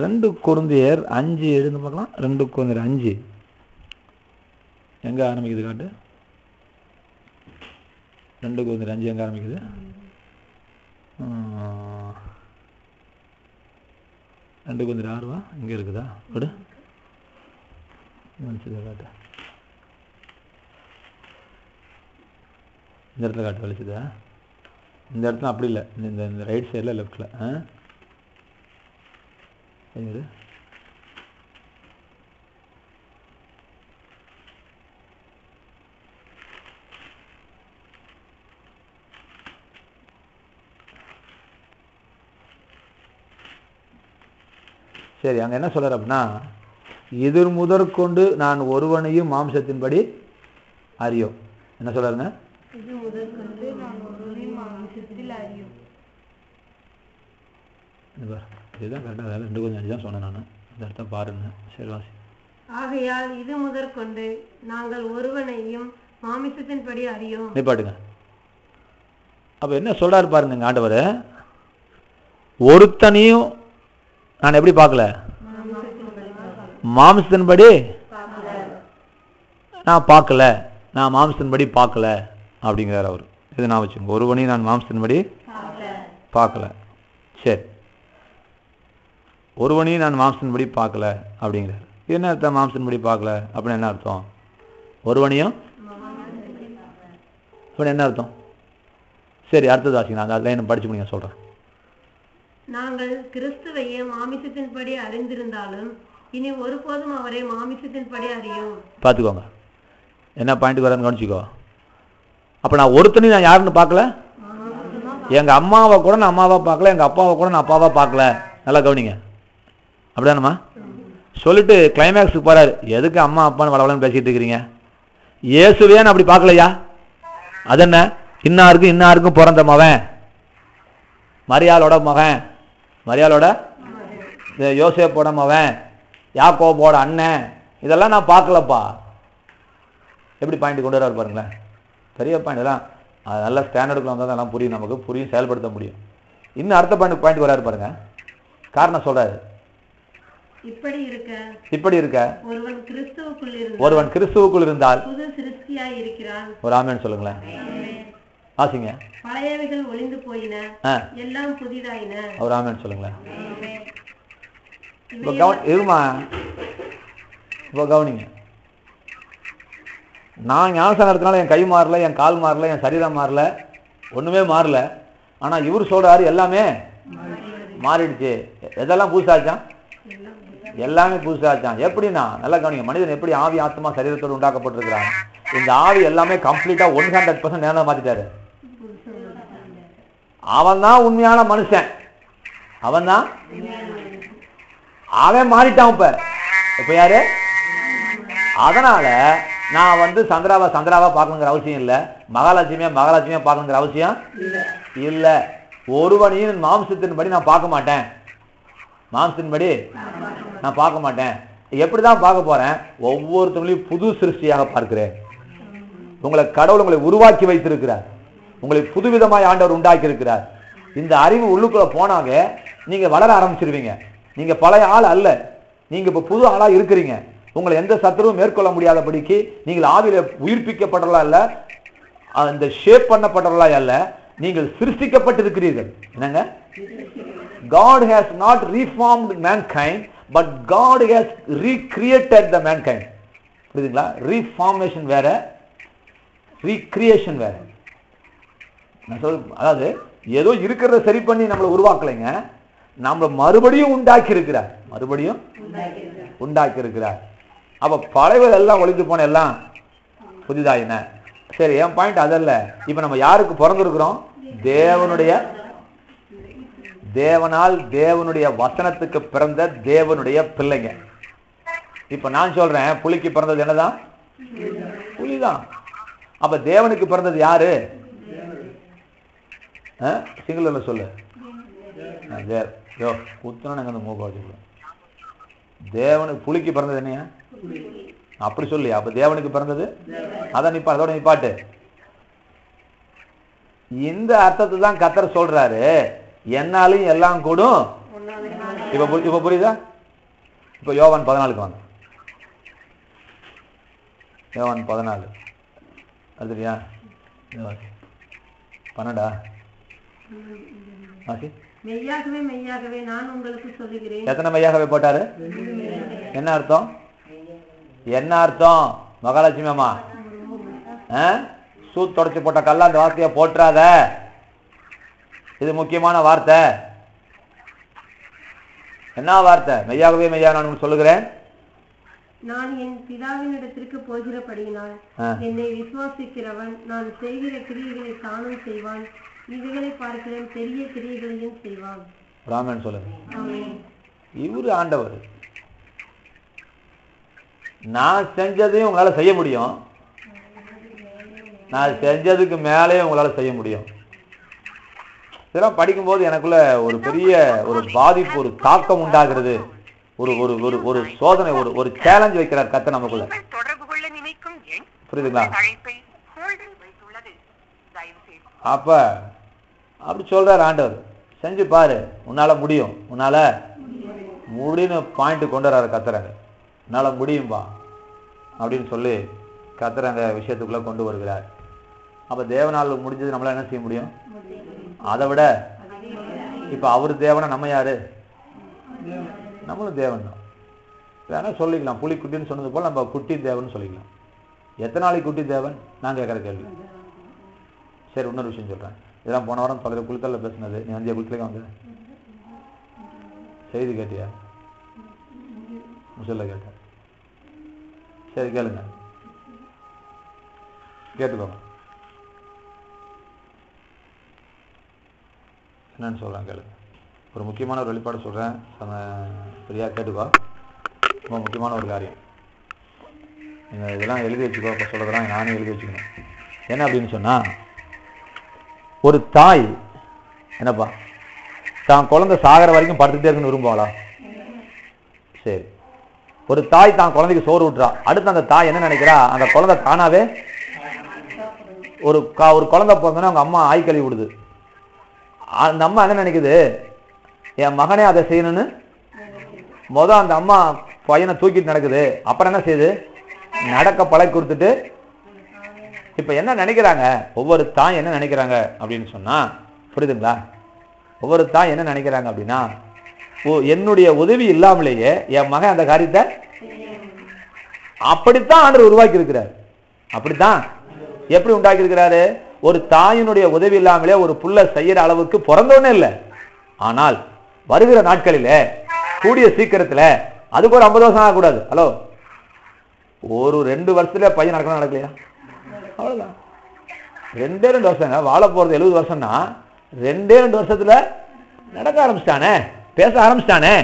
2 கொரிந்தியர் 5 எழுந்து பார்க்கலாம். 2 கொரிந்தியர் 5 எங்க ஆரம்பிக்குது காட்டு? 2 கொரிந்தியர் 5 எங்க ஆரம்பிக்குது? 2 கொரிந்தியர் 6 இங்க இருக்குதா? விடு காட்டு. இந்த இடத்துல காட்டு வலிச்சுதா? இந்த இடத்துல அப்படி இல்லை. இந்த ரைட் சைடில் லெஃப்டில் சரி. அங்க என்ன சொல்றாரு அப்படின்னா, இது முதற்கொண்டு நான் ஒருவனையும் மாம்சத்தின்படி அறியோம். என்ன சொல்றாருங்க? இதுதான் கரெக்டாக 2 கொஞ்சம் 5 தான் சொன்னேன் நான். இந்த இடத்த பாருங்க. சரி வாசி. ஆகையால் இது முதற்கொண்டு நாங்கள் ஒருவனையும் மாமிசத்தின்படி அறியோம். நிப்பாட்டுங்க. அப்ப என்ன சொல்றாரு பாருங்க ஆண்டவர். ஒருத்தனையும் நான் எப்படி பார்க்கல? மாம்சத்தின்படி நான் பார்க்கல. நான் மாம்சத்தின்படி பார்க்கல அப்படிங்கிறார் அவர். இது நான் வச்சுங்க. ஒருவனையும் நான் மாம்சத்தின்படி பார்க்கல. சரி, ஒருவனையும் நான் மாம்சத்தின்படி பார்க்கல அப்படிங்கிறார். என்ன அர்த்தம்? மாம்சத்தின்படி பார்க்கல அப்படின்னு என்ன அர்த்தம்? ஒருவனையும் அப்படின்னு என்ன அர்த்தம்? சரி, அடுத்தது வாசிங்க. அந்த லைன் படிச்சு முடிங்க சொல்றேன். நாங்கள் கிறிஸ்துவையே மாமிசத்தின்படி அறிந்திருந்தாலும் இனி ஒருபோதும் அவரை மாமிசத்தின்படி அறியோம். பார்த்துக்கோங்க என்ன பாயிண்ட் வரன்னு கவனிச்சுக்கோ. அப்ப நான் ஒருத்தனையும் நான் யாருன்னு பார்க்கல. எங்க அம்மாவை கூட நான் அம்மாவா பார்க்கல, எங்க அப்பாவை கூட நான் அப்பாவா பார்க்கல. நல்லா கவனிங்க. அப்படிதானம்மா? சொல்லிட்டு கிளைமேக்ஸுக்கு போறாரு. எதுக்கு அம்மா அப்பான்னு வளவலன்னு பேசிட்டு இருக்கிறீங்க? இயேசுவே நான் அப்படி பார்க்கலையா? அது என்ன? இன்னாருக்கும் பிறந்த மகன், மரியாளோட மகன், மரியாளோட யோசேப்போட மகன், யாக்கோபோட அண்ணன், இதெல்லாம் நான் பார்க்கலப்பா. எப்படி பாயிண்ட் கொண்டு வர பாருங்களேன். பெரிய பாயிண்ட் எல்லாம் நல்ல ஸ்டாண்டர்டுக்குள்ள வந்தால் தான் புரியும், நமக்கு புரியும், செயல்படுத்த முடியும். இன்னும் அடுத்த பாயிண்ட் வராரு பாருங்க. காரணம் சொல்றாரு. இப்படி இருக்க ஒருவன் கிறிஸ்துவுக்குள் இருந்தால் புது சிருஷ்டியாய் இருக்கிறான். ஒரு ஆமென் சொல்லுங்களேன். ஆசிங்க. பழையவைகள் ஒளிந்து போயின, எல்லாம் புதிதாயின. ஒரு ஆமென் சொல்லுங்களேன். இருமா, இப்போ கவனிங்க. நான் ஞானஸ்நானம் எடுத்தனால என் கை மாறல, என் கால் மாறல, என் சரீரம் மாறல, ஒண்ணுமே மாறல. ஆனா இவர் சொல்றாரு எல்லாமே மாறிடுச்சு. எதெல்லாம் புதுசாச்சான்? எல்லாமே புதுசாச்சான். எப்படின்னா நல்லா கவனிங்க. மனிதன் எப்படி ஆவி ஆத்மா சரீரத்தோடு உண்டாக்கப்பட்டிருக்கிறான். இந்த ஆவி எல்லாமே கம்ப்ளீட்டா 100% நேரம் மாத்திட்டாரு. அவன் தான் உண்மையான மனுஷன். அவன் மாறிட்டான். இப்ப யாரு? அதனால நான் சந்திராவா பார்க்கணுங்கிற அவசியம் இல்ல, மகாலட்சுமியா பார்க்கணுங்கிற அவசியம் இல்ல. ஒருவனையும் மாம்சத்தின்படி நான் பார்க்க மாட்டேன். மாம்சத்தின்படி நான் பார்க்க மாட்டேன். எப்படிதான் பார்க்க போறேன்? ஒவ்வொருத்தவங்களையும் புது சிருஷ்டியாக பார்க்கிறேன். கடவுள் உங்களை உருவாக்கி வைத்திருக்கிறார். உங்களை புதுவிதமாய் ஆண்டவர் உண்டாக்கி இருக்கிறார். இந்த அறிவு உள்ளுக்குள்ள போனாக நீங்க வளர ஆரம்பிச்சிருவீங்க. நீங்க பழைய ஆள் அல்ல, நீங்க இப்ப புது ஆளா இருக்கிறீங்க. உங்களை எந்த சத்துருவும் மேற்கொள்ள முடியாதபடிக்கு நீங்கள் ஆவியில உயிர்ப்பிக்கப்பட்டவர்களா அல்ல, அந்த ஷேப் பண்ணப்பட்டவர்களா அல்ல, நீங்கள் சிருஷ்டிக்கப்பட்டிருக்கிறீர்கள். என்னங்க? God has not reformed mankind, but God has recreated the mankind. புரியுதுங்களா? ரீஃபார்மேஷன் வேற, ரீக்ரியேஷன் வேற. அதாவது ஏதோ இருக்கிறத சரி பண்ணி நம்மளை உருவாக்கலைங்க, நம்மளை மறுபடியும் உண்டாக்கி இருக்கிறார். அப்ப பழையவர்கள் எல்லாம் ஒளிந்து போன எல்லாம் புதிதாயின. சரி, என் பாயிண்ட் அதல்ல. இப்ப நம்ம யாருக்கு பிறந்திருக்கிறோம்? தேவனால் தேவனுடைய வசனத்துக்கு பிறந்த தேவனுடைய பிள்ளைங்க. இப்ப நான் சொல்றேன், புலிக்கு பிறந்தது என்னதான்? புலிதான். அப்ப தேவனுக்கு பிறந்தது யாரு? சிங்கள சொல்லு. தேவனுக்கு புலிக்கு பிறந்தது என்னையா? அப்படி சொல்லி. அப்ப தேவனுக்கு பிறந்தது அதான் அதோட நிப்பாட்டு. இந்த அர்த்தத்தை தான் கர்த்தர் சொல்றாரு, என்னாலும் எல்லாம் கூடும். இப்ப புரியுதா? இப்ப யோவான் 14 வாங்க. யோவான் 14 அதுலையா 12 மெய்யாகவே மெய்யாகவே நான் உங்களுக்கு சொல்லுகிறேன். எத்தனை மெய்யாகவே போட்டாரு? என்ன அர்த்தம்? மகாலட்சுமி அம்மா சூத் தொடச்சு போட்ட கல்ல அந்த வார்த்தையை போட்டுறாத. இது முக்கியமான வார்த்தை. என்ன வார்த்தை? மெய்யாகவே மெய்யா நான் சொல்லுகிறேன், நான் என் பிதாவின் இடத்திற்கு போகிறபடியினால் என்னை விசுவாசிக்கிறவன் நான் செய்கிற கிரியைகளை தானும் செய்வான், இதுகளை பார்க்கிறேன் பெரிய கிரியைகளையும் செய்வான். ராமன் சொல்லுங்க. இவரு ஆண்டவர். நான் செஞ்சதையும் உங்களால செய்ய முடியும், நான் செஞ்சதுக்கு மேலேயும் உங்களால செய்ய முடியும். இதெல்லாம் படிக்கும்போது எனக்குள்ள ஒரு பெரிய ஒரு பாதிப்பு, ஒரு தாக்கம் உண்டாகிறது. ஒரு ஒரு ஒரு ஒரு சோதனை, ஒரு சேலஞ்ச் வைக்கிறார் கர்த்தர் நமக்குள்ள. புரியுதுங்களா? அப்ப அப்படி சொல்றாரு ஆண்டவர், செஞ்சு பாரு, உன்னால முடியும், உன்னால முடின்னு பாயிண்ட் கொண்டு வர்றாரு கர்த்தர். என்னால முடியும்பா அப்படின்னு சொல்லி கர்த்தர் அந்த விஷயத்துக்குள்ள கொண்டு வருகிறார். அப்ப தேவனால் முடிஞ்சது நம்மளால என்ன செய்ய முடியும்? அதை விட இப்ப அவரு தேவனா, நம்ம யாரு? நம்மளும் தேவன் தான். வேணா சொல்லிக்கலாம், புலி குட்டின்னு சொன்னது போல நம்ம குட்டி தேவன் சொல்லிக்கலாம். எத்தனை நாளைக்கு குட்டி தேவன்? நான் கேட்கற கேள்வி. சரி, இன்னொரு விஷயம் சொல்றேன். இதெல்லாம் போன வாரம் பல குளித்தல பேசினது. நீ வந்து குளித்தல வந்து செய்தி கேட்டியா? சொல்ல கேட்ட. சரி கேளுங்க, கேட்டுக்கோங்க. என்னன்னு சொல்றேன் கேளுங்க. ஒரு முக்கியமான ஒரு வெளிப்பாடு சொல்றேன், சரியா கேட்டுக்கோ. ரொம்ப முக்கியமான ஒரு காரியம். நீங்கள் இதெல்லாம் எழுதி வச்சுக்கோ. இப்போ சொல்றதெல்லாம் நானே எழுதி வச்சுக்கணும். என்ன அப்படின்னு சொன்னா, ஒரு தாய் என்னப்பா தான் குழந்தை சாகிற வரைக்கும் படுத்துக்கிட்டே இருக்குன்னு விரும்புவாளா? சரி, ஒரு தாய் தான் குழந்தைக்கு சோறு விட்டுறா. அடுத்து அந்த தாய் என்ன நினைக்கிறா? அந்த குழந்தை தானாவே ஒரு குழந்தை பிறந்தோன்னா அவங்க அம்மா ஆய் கழுவி விடுது. அந்த அம்மா என்ன நினைக்குது? என் மகனே அதை செய்யணும்னு அந்த அம்மா பையனை தூக்கிட்டு நடக்குது. அப்புறம் என்ன செய்யுது? நடக்க பழக்கி கொடுத்துட்டு இப்ப என்ன நினைக்கிறாங்க? ஒவ்வொரு தாய் என்ன நினைக்கிறாங்க அப்படின்னு சொன்னா, புரியுதுங்களா? ஒவ்வொரு தாய் என்ன நினைக்கிறாங்க அப்படின்னா, என்னுடைய உதவி இல்லாமலேயே என் மகன் அந்த காரியத்தை அப்படித்தான் ஆண்டவர் உருவாக்கி இருக்கிறார். அப்படித்தான் எப்படி உண்டாக்கி இருக்கிறாரு? ஒரு தாயினுடைய உதவி இல்லாமலே ஒரு புள்ள செய்யற அளவுக்கு பிறந்தோன்னே இல்லை. ஆனால் வருகிற நாட்களில கூடிய சீக்கிரத்துல அதுக்கு ஒரு 50 வருஷம் ஆகக்கூடாது. ஹலோ, ஒரு 2 வருஷத்துல பையன் நடக்கணும், நடக்கலையா? அவ்வளவுதான். 2 வருஷங்க. வாழ போறது 70 வருஷம்னா 2 வருஷத்துல நடக்க ஆரம்பிச்சிட்டானே, பேச ஆரம்பிச்சிட்டானே.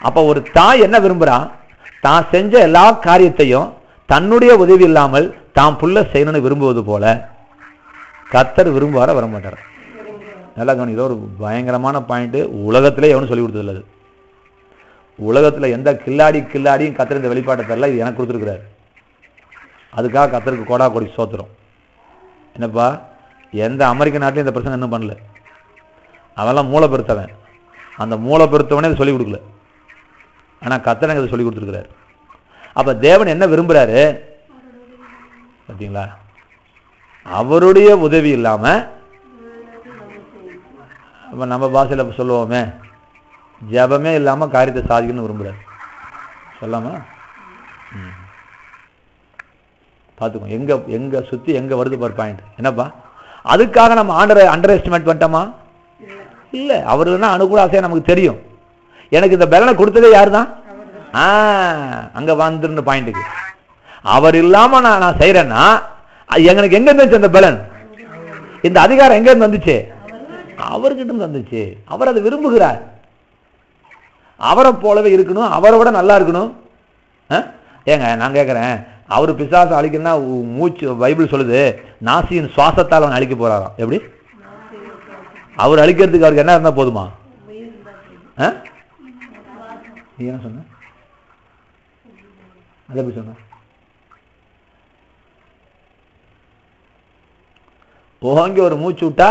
அப்ப ஒரு தாய் என்ன விரும்புறான்? தான் செஞ்ச எல்லா காரியத்தையும் தன்னுடைய உதவி இல்லாமல் தான் புள்ள செய்யணும்னு விரும்புவது போல கர்த்தர் விரும்புவார வர மாட்டார். நல்லா கவனி, இது ஒரு பயங்கரமான பாயிண்ட். உலகத்திலே எவனும் சொல்லி கொடுத்தது இல்லை. உலகத்துல எந்த கில்லாடியும் கர்த்தர் இந்த வெளிப்பாட்டை தரல, இது எனக்கு கொடுத்துருக்கிறார். அதுக்காக கர்த்தருக்கு கோடா கோடி சோத்திரம். என்னப்பா, எந்த அமெரிக்க நாட்டிலும் இந்த பிரச்சனை இன்னும் பண்ணல. அவெல்லாம் மூளை பெருத்தவன். அந்த மூளை பெருத்தவனே இதை சொல்லிக் கொடுக்கல. ஆனா கர்த்தர் எனக்கு இதை சொல்லி கொடுத்துருக்கிறார். அப்ப தேவன் என்ன விரும்புறாரு பார்த்தீங்களா? அவருடைய உதவி இல்லாம நம்ம பாஷையில சொல்லுவோமே, ஜபமே இல்லாம காரியத்தை சாதிக்கணும்னு விரும்புறாரு. சொல்லாமா? பார்த்துக்கோ, எங்க சுத்தி எங்க வருது பாரு பாயிண்ட். என்னப்பா, அதுக்காக நம்ம அண்டர் எஸ்டிமேட் பண்ணிட்டோமா? இல்ல. அவரு தான் அனுகூல ஆசையா நமக்கு தெரியும். எனக்கு இந்த பலனை கொடுத்ததே யாரு தான்? அங்க வந்துருந்த பாயிண்ட்டுக்கு. அவர் இல்லாம நான் செய்யறேன்னா எனக்கு எங்க இருந்துச்சு அந்த பலன்? இந்த அதிகாரம் எங்க இருந்து வந்துச்சு? அவர்கிட்ட இருந்து வந்துச்சு. அவர் அதை விரும்புகிறார். அவரை போலவே இருக்கணும், அவரை விட நல்லா இருக்கணும். ஏங்க நான் கேட்கிறேன், அவரு பிசாசை அழிக்கணும்னா மூச்சு, பைபிள் சொல்லுது நாசியின் சுவாசத்தால் அவன் அழிக்க போறாராம். எப்படி? அவர் அழிக்கிறதுக்கு அவருக்கு என்ன இருந்தா போதுமா? நீ என்ன சொன்ன? அதை எப்படி சொன்ன? ஓங்கி ஒரு மூச்சு விட்டா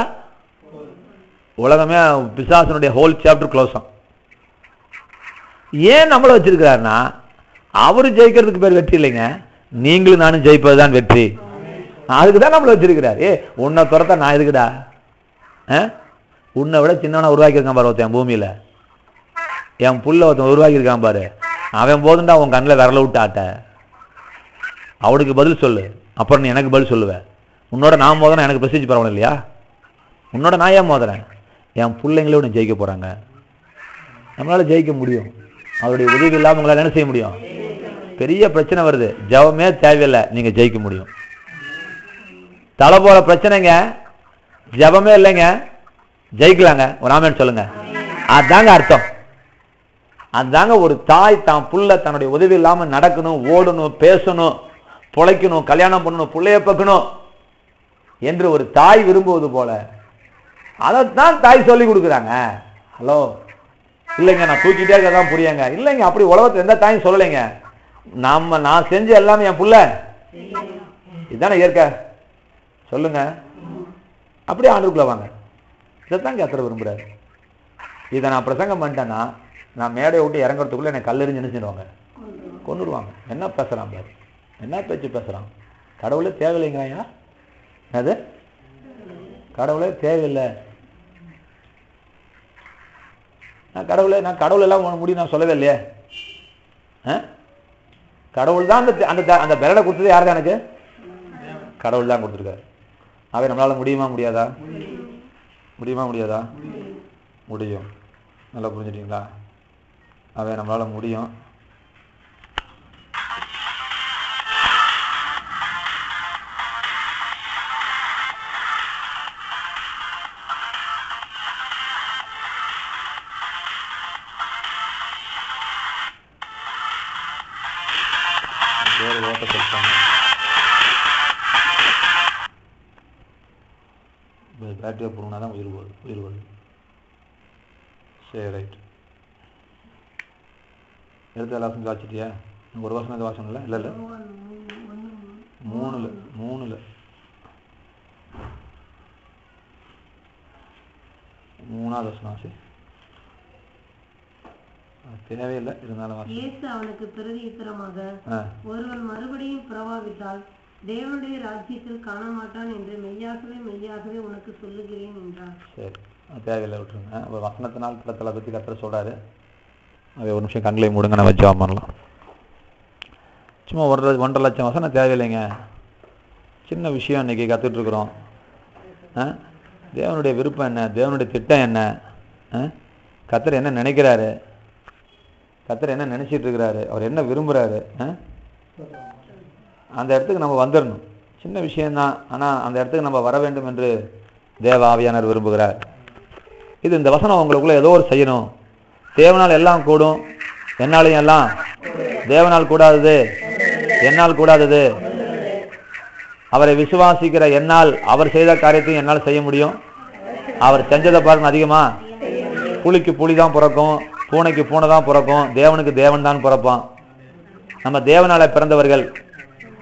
உலகமே பிசாசனுடைய ஹோல் சாப்டர் க்ளோஸ். ஏன் நம்மள வச்சிருக்கிறாருன்னா, அவரு ஜெயிக்கிறதுக்கு பேர் வெற்றி இல்லைங்க, நீங்களும் நானும் ஜெயிப்பதுதான் வெற்றி. அதுக்குதான் நம்மள வச்சிருக்கிறாரு. உன்னை துரத்த நான் எதுக்குடா? உன்னை விட சின்னவனா உருவாக்கி இருக்கான் பாரு ஒருத்தன் பூமியில. என் புள்ள ஒருத்தன் உருவாக்கி இருக்கான் பாரு, அவன் போதுண்டா உன் கண்ணில் விரல விட்டு ஆட்ட. அவனுக்கு பதில் சொல்லு, அப்புறம் நீ எனக்கு பதில் சொல்லுவேன். உன்னோட நான் மோதனா எனக்கு பிரசிச்சு பரவாயில்ல இல்லையா? உன்னோட நான் ஏன் மோதுறேன்? என் பிள்ளைங்களே ஒன்று ஜெயிக்க போறாங்க. நம்மளால ஜெயிக்க முடியும். அவருடைய உதவி இல்லாம உங்களால் என்ன செய்ய முடியும்? பெரிய பிரச்சனை வருது, ஜெபமே தேவையில்லை, நீங்க ஜெயிக்க முடியும். தலை போல பிரச்சனைங்க, ஜெபமே இல்லைங்க, ஜெயிக்கலாங்க. ஒரு ஆமென் சொல்லுங்க. அதாங்க அர்த்தம். அதாங்க ஒரு தாய் தான் புள்ள தன்னுடைய உதவி இல்லாம நடக்கணும், ஓடணும், பேசணும், பொழைக்கணும், கல்யாணம் பண்ணணும், பிள்ளைய பக்கணும் என்று ஒரு தாய் விரும்புவது போல அதைத்தான் தாய் சொல்லி கொடுக்குறாங்க. ஹலோ, இல்லைங்க நான் தூக்கிட்டே இருக்கதான் புரியுங்க. இல்லைங்க, அப்படி உலகத்துல எந்த தாயும் சொல்லலைங்க. நான் செஞ்ச எல்லாமே என் புள்ள இதுதானே இயற்கை. சொல்லுங்க, அப்படியே ஆண்டுக்குள்ள வாங்க. இதைத்தான் கர்த்தர் விரும்புறாரு. இதை நான் பிரசங்கம் பண்ணிட்டேன்னா நான் மேடையை விட்டு இறங்குறதுக்குள்ள என்னை கல்லெறிஞ்சு நினைச்சிடுவாங்க, கொண்டுடுவாங்க. என்ன பேசுறான் பாரு, என்ன பேச்சு பேசுறான். கடவுளே தேவையில்லைங்கிறாயா? அது கடவுளே தேவையில்லை. நான் கடவுள் எல்லாம் முடியும் நான் சொல்லவே இல்லையே. கடவுள் தான் அந்த பெலனை கொடுத்தது. யாரு தான்? எனக்கு கடவுள் தான் கொடுத்துருக்காரு. அவை நம்மளால முடியுமா முடியாதா? முடியுமா முடியாதா? முடியும். நல்லா புரிஞ்சுட்டீங்களா? அவை நம்மளால முடியும். பேட்டரியா போனா தான் உயிர் வருது. சரி, ரைட். எடுத்து எல்லா வருஷம் வாசிட்டியா? ஒரு வருஷம் எந்த வாசம் இல்லை? இல்லை 3 3வது வருஷம் ஆச்சு. தேவையில்லை, இருந்தாலும் இயேசு அவனுக்கு பிரதியுத்தரமாக, ஒருவன் மறுபடியும் பிறவாவிட்டால் தேவனுடைய ராஜ்யத்தில் காண மாட்டான் என்று மெய்யாகவே மெய்யாகவே உனக்கு சொல்லுகிறேன் என்றார். சரி, தேவையில்லை, விட்டுருங்க. ஒரு வசனத்தினால் படத்தில் பற்றி கர்த்தர் சொல்றாரு. அது ஒரு நிமிஷம் கண்களை மூடுங்க, நம்ம ஜெபம் பண்ணலாம். சும்மா 1.5 லட்சம் வசனம் தேவையில்லைங்க. சின்ன விஷயம் இன்னைக்கு கற்றுட்டு இருக்கிறோம். தேவனுடைய விருப்பம் என்ன, தேவனுடைய திட்டம் என்ன, கர்த்தர் என்ன நினைக்கிறாரு, கர்த்தர் என்ன நினைச்சிட்டு இருக்கிறாரு, அவர் என்ன விரும்புறாரு, அந்த இடத்துக்கு நம்ம வந்துடணும். சின்ன விஷயம்தான், ஆனால் அந்த இடத்துக்கு நம்ம வர வேண்டும் என்று தேவ ஆவியானவர் விரும்புகிறார். இது இந்த வசனம் உங்களுக்குள்ள ஏதோ ஒரு செய்யணும். தேவனால் எல்லாம் கூடும், என்னாலையும் எல்லாம் தேவனால் கூடாதது, என்னால் கூடாதது. அவரை விசுவாசிக்கிற என்னால் அவர் செய்த காரியத்தையும் என்னால் செய்ய முடியும். அவர் செஞ்சதை பாருங்க, அதிகமா புலிக்கு புலி தான் பிறக்கும், பூனைக்கு பூனை தான் பிறக்கும், தேவனுக்கு தேவன் தான் பிறப்பான். நம்ம தேவனால பிறந்தவர்கள்.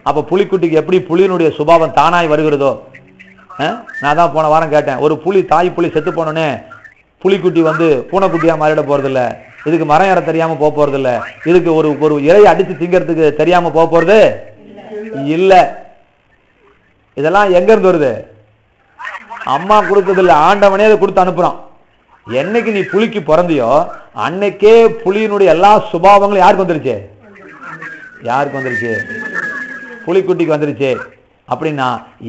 அப்ப புலிக்குட்டிக்கு எப்படி புலியினுடைய சுபாவம் தானாய் வருகிறதோ, நான் தான் போன வாரம் கேட்டேன், ஒரு புலி தாய் புலி செத்து போனோடனே புலிக்குட்டி பூனைக்குட்டியா மாறிட போறதில்ல, இதுக்கு மரம் ஏற தெரியாம போக போறதில்ல, இதுக்கு ஒரு இறையை அடிச்சு திங்கிறதுக்கு தெரியாம போக போறது இல்ல. இதெல்லாம் எங்க இருந்து வருது? அம்மா கொடுத்தது இல்ல, ஆண்டவனே அதை கொடுத்து அனுப்புறான். என்னைக்கு நீ புலிக்கு பிறந்தியோ அன்னைக்கே புலியினுடைய எல்லா சுபாவங்களும் யாருக்கு வந்துருச்சு? யாருக்கு வந்துருச்சு? புலிக்குட்டிக்கு வந்துருச்சு. அப்படின்னா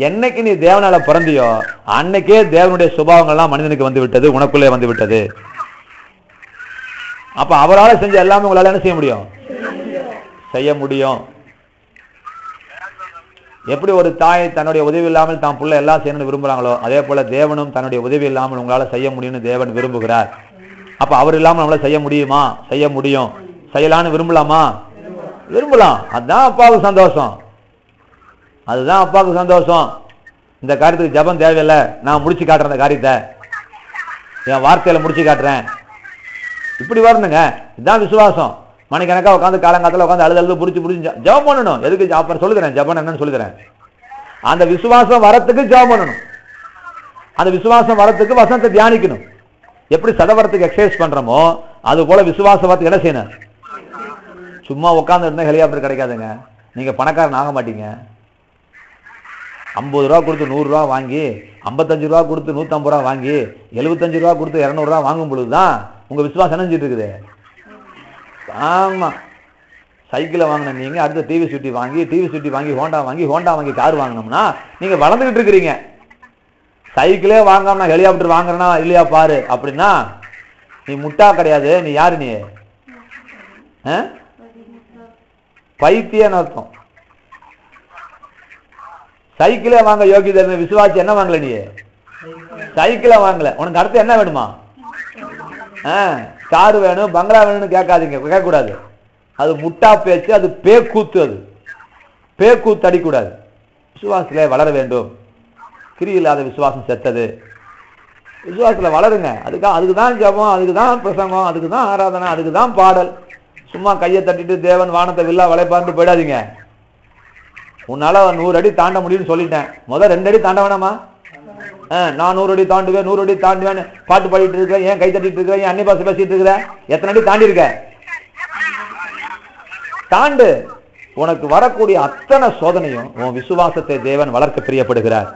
என்னைக்கு நீ தேவனால பிறந்தியோ அன்னைக்கே தேவனுடைய சுபாவங்கள்லாம் மனிதனுக்கு வந்து விட்டது, உனக்குள்ளே வந்து விட்டது. அப்ப அவரால் செஞ்ச எல்லாமே உங்களால என்ன செய்ய முடியும்? செய்ய முடியும். எப்படி ஒரு தாய் தன்னுடைய உதவி இல்லாமல் தான் புள்ள எல்லாம் செய்யணும்னு விரும்புறாங்களோ, அதே போல தேவனும் தன்னுடைய உதவி இல்லாமல் உங்களால செய்ய முடியும்னு தேவன் விரும்புகிறார். அப்ப அவர் இல்லாமல் நம்மளால செய்ய முடியுமா? செய்ய முடியும். செய்யலான்னு விரும்பலாமா? விரும்பலாம். அதுதான் அப்பாவுக்கு சந்தோஷம். அதுதான் அப்பாவுக்கு சந்தோஷம். இந்த காரியத்துக்கு ஜபம் தேவையில்லை, நான் முடிச்சு காட்டுறேன், அந்த காரியத்தை என் வார்த்தையில முடிச்சு காட்டுறேன், இப்படி வரணுங்க. இதுதான் விசுவாசம். மணிக்கணக்கா உட்காந்து காலங்காலத்தில் உட்காந்து அழுது புடிச்சு புடிச்சு ஜபம் பண்ணணும். எதுக்கு? அப்புறம் சொல்லுகிறேன் ஜபம் என்னன்னு சொல்லுகிறேன். அந்த விசுவாசம் வரத்துக்கு ஜபம் பண்ணணும். அந்த விசுவாசம் வரத்துக்கு வசனத்தை தியானிக்கணும். எப்படி சதவரத்துக்கு எக்ஸசைஸ் பண்றோமோ அது போல விசுவாச வரத்துக்கு என்ன செய்யணும்? சும்மா உட்காந்து இருந்தா ஹெலிகாப்டர் கிடைக்காதுங்க. நீங்க பணக்காரன் ஆக மாட்டீங்க. 50 ரூபா கொடுத்து 100 ரூபா வாங்கி, 55 ரூபா கொடுத்து 150 ரூபா வாங்கி, 75 ரூபா கொடுத்து 200 ரூபா வாங்கும் பொழுதுதான் உங்க விசுவாசம் நினைஞ்சிட்டு இருக்குது. ஆமா, சைக்கிளை வாங்கின நீங்க அடுத்த டிவி சுட்டி வாங்கி ஹோண்டா வாங்கி கார் வாங்கினோம்னா நீங்க வளர்ந்துகிட்டு இருக்கிறீங்க. சைக்கிளே வாங்காம ஹெலிகாப்டர் வாங்குறனா இல்லையா பாரு அப்படின்னா நீ முட்டா கிடையாது. நீ யாரு? நீ பைத்தியன்னு அர்த்தம். சைக்கிளே வாங்க யோகிதை விசுவாசி என்ன வாங்கல? நீ சைக்கிளை வாங்கல. உனக்கு அடுத்து என்ன வேணுமா? கார் வேணும், பங்களா வேணும்னு கேட்காதீங்க, கேட்கக்கூடாது. அது முட்டா பேச்சு, அது பேக்கூத்து. அது பேக்கூத்து அடிக்கூடாது. விசுவாசத்திலே வளர வேண்டும். கிரி இல்லாத விசுவாசம் செத்தது. விசுவாசத்துல வளருங்க. அதுக்குதான் ஜபம், அதுக்குதான் பிரசங்கம், அதுக்குதான் ஆராதனை, அதுக்குதான் பாடல். சும்மா கையை தட்டிட்டு தேவன் வானத்தை வில்லா வளைப்பார்ந்து போயிடாதீங்க. உன்னால 100 அடி தாண்ட முடியும்னு சொல்லிட்டேன், முதல் 2 அடி தாண்ட வேணாமா? நான் 100 அடி தாண்டுவேன், 100 அடி தாண்டுவேன் பாட்டு பாடிட்டு இருக்கேன், ஏன் கை தட்டிட்டு இருக்கிறேன், ஏன் அன்னி பாசை பேசிட்டு இருக்கிற? எத்தனை அடி தாண்டி இருக்க? தாண்டு. உனக்கு வரக்கூடிய அத்தனை சோதனையும் உன் விசுவாசத்தை தேவன் வளர்க்க பிரியப்படுகிறார்.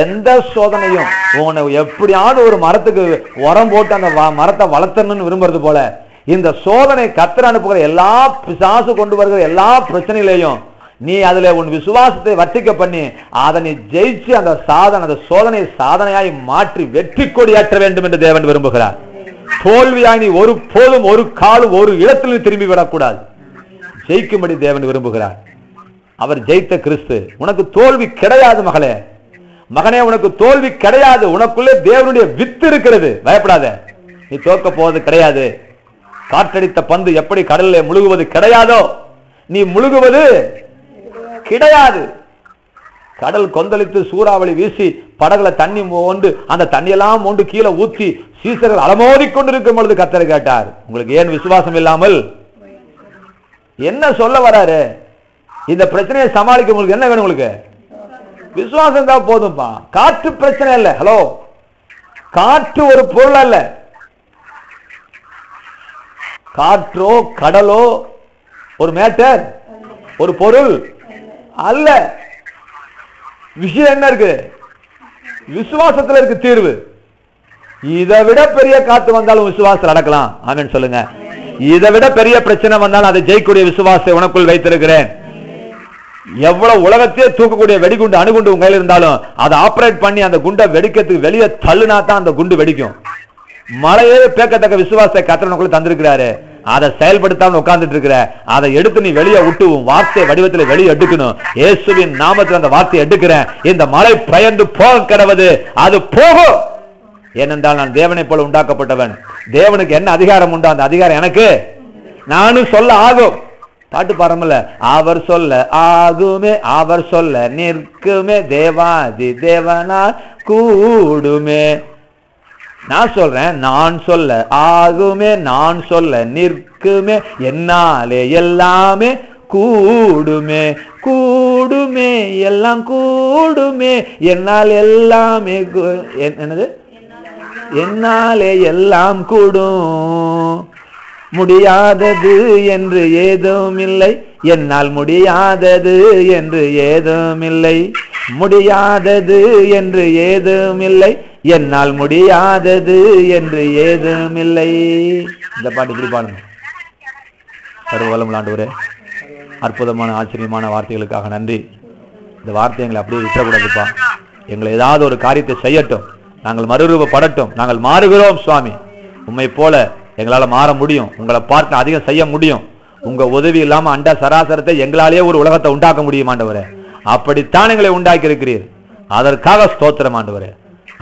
எந்த சோதனையும் உன்னை எப்படியாவது ஒரு மரத்துக்கு உரம் போட்டு அந்த மரத்தை வளர்த்தணும்னு விரும்புறது போல இந்த சோதனை கர்த்தர் அனுப்புகிற எல்லா பிசாசு கொண்டு வருகிற எல்லா பிரச்சனையிலையும் நீ அதுல உன் விசுவாசத்தை வர்த்திக்க பண்ணி அதை நீ ஜெயிச்சு அந்த சோதனை சாதனையாய் மாற்றி வெற்றி கொடியாற்ற வேண்டும் என்று தேவன் விரும்புகிறார். தோல்வியாய் நீ ஒரு போலும் ஒரு காலும் ஒரு இடத்திலும் திரும்பி விடக்கூடாது. ஜெயிக்கும்படி தேவன் விரும்புகிறார். அவர் ஜெயித்த கிறிஸ்து. உனக்கு தோல்வி கிடையாது மகளே, மகனே, உனக்கு தோல்வி கிடையாது. உனக்குள்ளே தேவனுடைய வித்து இருக்கிறது. பயப்படாத, நீ தோற்க போவது கிடையாது. காற்றடித்த பந்து எப்படி கடலில் முழுகுவது கிடையாதோ நீ முழுகுவது கிடையாது. கடல் கொந்தளித்து சூறாவளி வீசி படகுல தண்ணி மோண்டு அந்த தண்ணியெல்லாம் மோண்டு கீழே ஊற்றி சீசர்கள் அலமோதி கொண்டிருக்கும் பொழுது கர்த்தர் கேட்டார், உங்களுக்கு ஏன் விசுவாசம் இல்லாமல்? என்ன சொல்ல வராரு? இந்த பிரச்சனையை சமாளிக்க உங்களுக்கு என்ன வேணும்? உங்களுக்கு விசுவாசம் தான் போதும்பா. காற்று பிரச்சனை இல்லை. ஹலோ, காற்று ஒரு பொருள் அல்ல. காற்றோ கடலோ ஒரு மேட்டர், ஒரு பொருள் அல்ல. விஷயம் என்ன இருக்கு? விசுவாசத்துல இருக்கு தீர்வு. இதை விட பெரிய காத்து வந்தாலும் விசுவாசம் நடக்கலாம். ஆமென் சொல்லுங்க. இதை விட பெரிய பிரச்சனை வந்தாலும் அதை ஜெயிக்கக்கூடிய விசுவாசத்தை உனக்குள் வைத்திருக்கிறேன். எவ்வளவு உலகத்தையே தூக்கக்கூடிய வெடிகுண்டு அணுகுண்டு உங்க கையில் இருந்தாலும் அதை ஆபரேட் பண்ணி அந்த குண்டை வெடிக்கிறதுக்கு வெளியே தள்ளுனா தான் அந்த குண்டு வெடிக்கும். மழையே பேக்கத்தக்க விசுவாசத்தை கர்த்தர் தந்திருக்கிறாரு. அதை செயல்படுத்தாம உட்கார்ந்துட்டு இருக்கிற, அதை எடுத்து நீ வெளியே விட்டு வார்த்தை வடிவத்தில் வெளியே எடுக்கணும். இயேசுவின் நாமத்தில் அந்த வார்த்தையை எடுக்கிறேன். இந்த மழை பயந்து போக கிடவது, அது போகும். ஏனென்றால் நான் தேவனை போல உண்டாக்கப்பட்டவன். தேவனுக்கு என்ன அதிகாரம் உண்டோ அந்த அதிகாரம் எனக்கு. நானும் சொல்ல ஆகும். பாட்டு பாருமல்ல, அவர் சொல்ல ஆகுமே, அவர் சொல்ல நிற்குமே, தேவாதி தேவனால் கூடுமே. நான் சொல்றேன், நான் சொல்ல ஆகுமே, நான் சொல்ல நிற்குமே, என்னாலே எல்லாமே கூடுமே, கூடுமே, எல்லாம் கூடுமே, என்னால் எல்லாமே என்னது, என்னாலே எல்லாம் கூடும். முடியாதது என்று ஏதும் இல்லை, என்னால் முடியாதது என்று ஏதும் இல்லை, முடியாதது என்று ஏதும் இல்லை, என்னால் முடியாதது என்று ஏதும் இல்லை. இந்த பாட்டு இப்படி பாடுங்க. சர்வவல்லமையுள்ள ஆண்டவரே, அற்புதமான ஆச்சரியமான வார்த்தைகளுக்காக நன்றி. இந்த வார்த்தை எங்களை அப்படியே விட்டுறக்கூடாதுப்பா. எங்களை ஏதாவது ஒரு காரியத்தை செய்யட்டும், நாங்கள் மறுரூபப்படட்டும், நாங்கள் மாறுகிறோம் சுவாமி. உம்மை போல எங்களால மாற முடியும், உங்களை பார்த்து அதிகம் செய்ய முடியும். உங்க உதவி இல்லாம அண்ட சராசரத்தை எங்களாலேயே ஒரு உலகத்தை உண்டாக்க முடியும் ஆண்டவரே. அப்படித்தான் எங்களை உண்டாக்கி இருக்கிறீர். அதற்காக ஸ்தோத்திரம் ஆண்டவரே.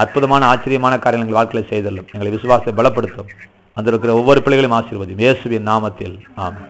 அற்புதமான ஆச்சரியமான காரியங்கள் எங்கள் வாழ்க்கையில செய்தல்லும் எங்களை விசுவாசத்தை பலப்படுத்தும். வந்திருக்கிற ஒவ்வொரு பிள்ளைகளையும் ஆசீர்வதியும் இயேசுவின் நாமத்தில் ஆமென்.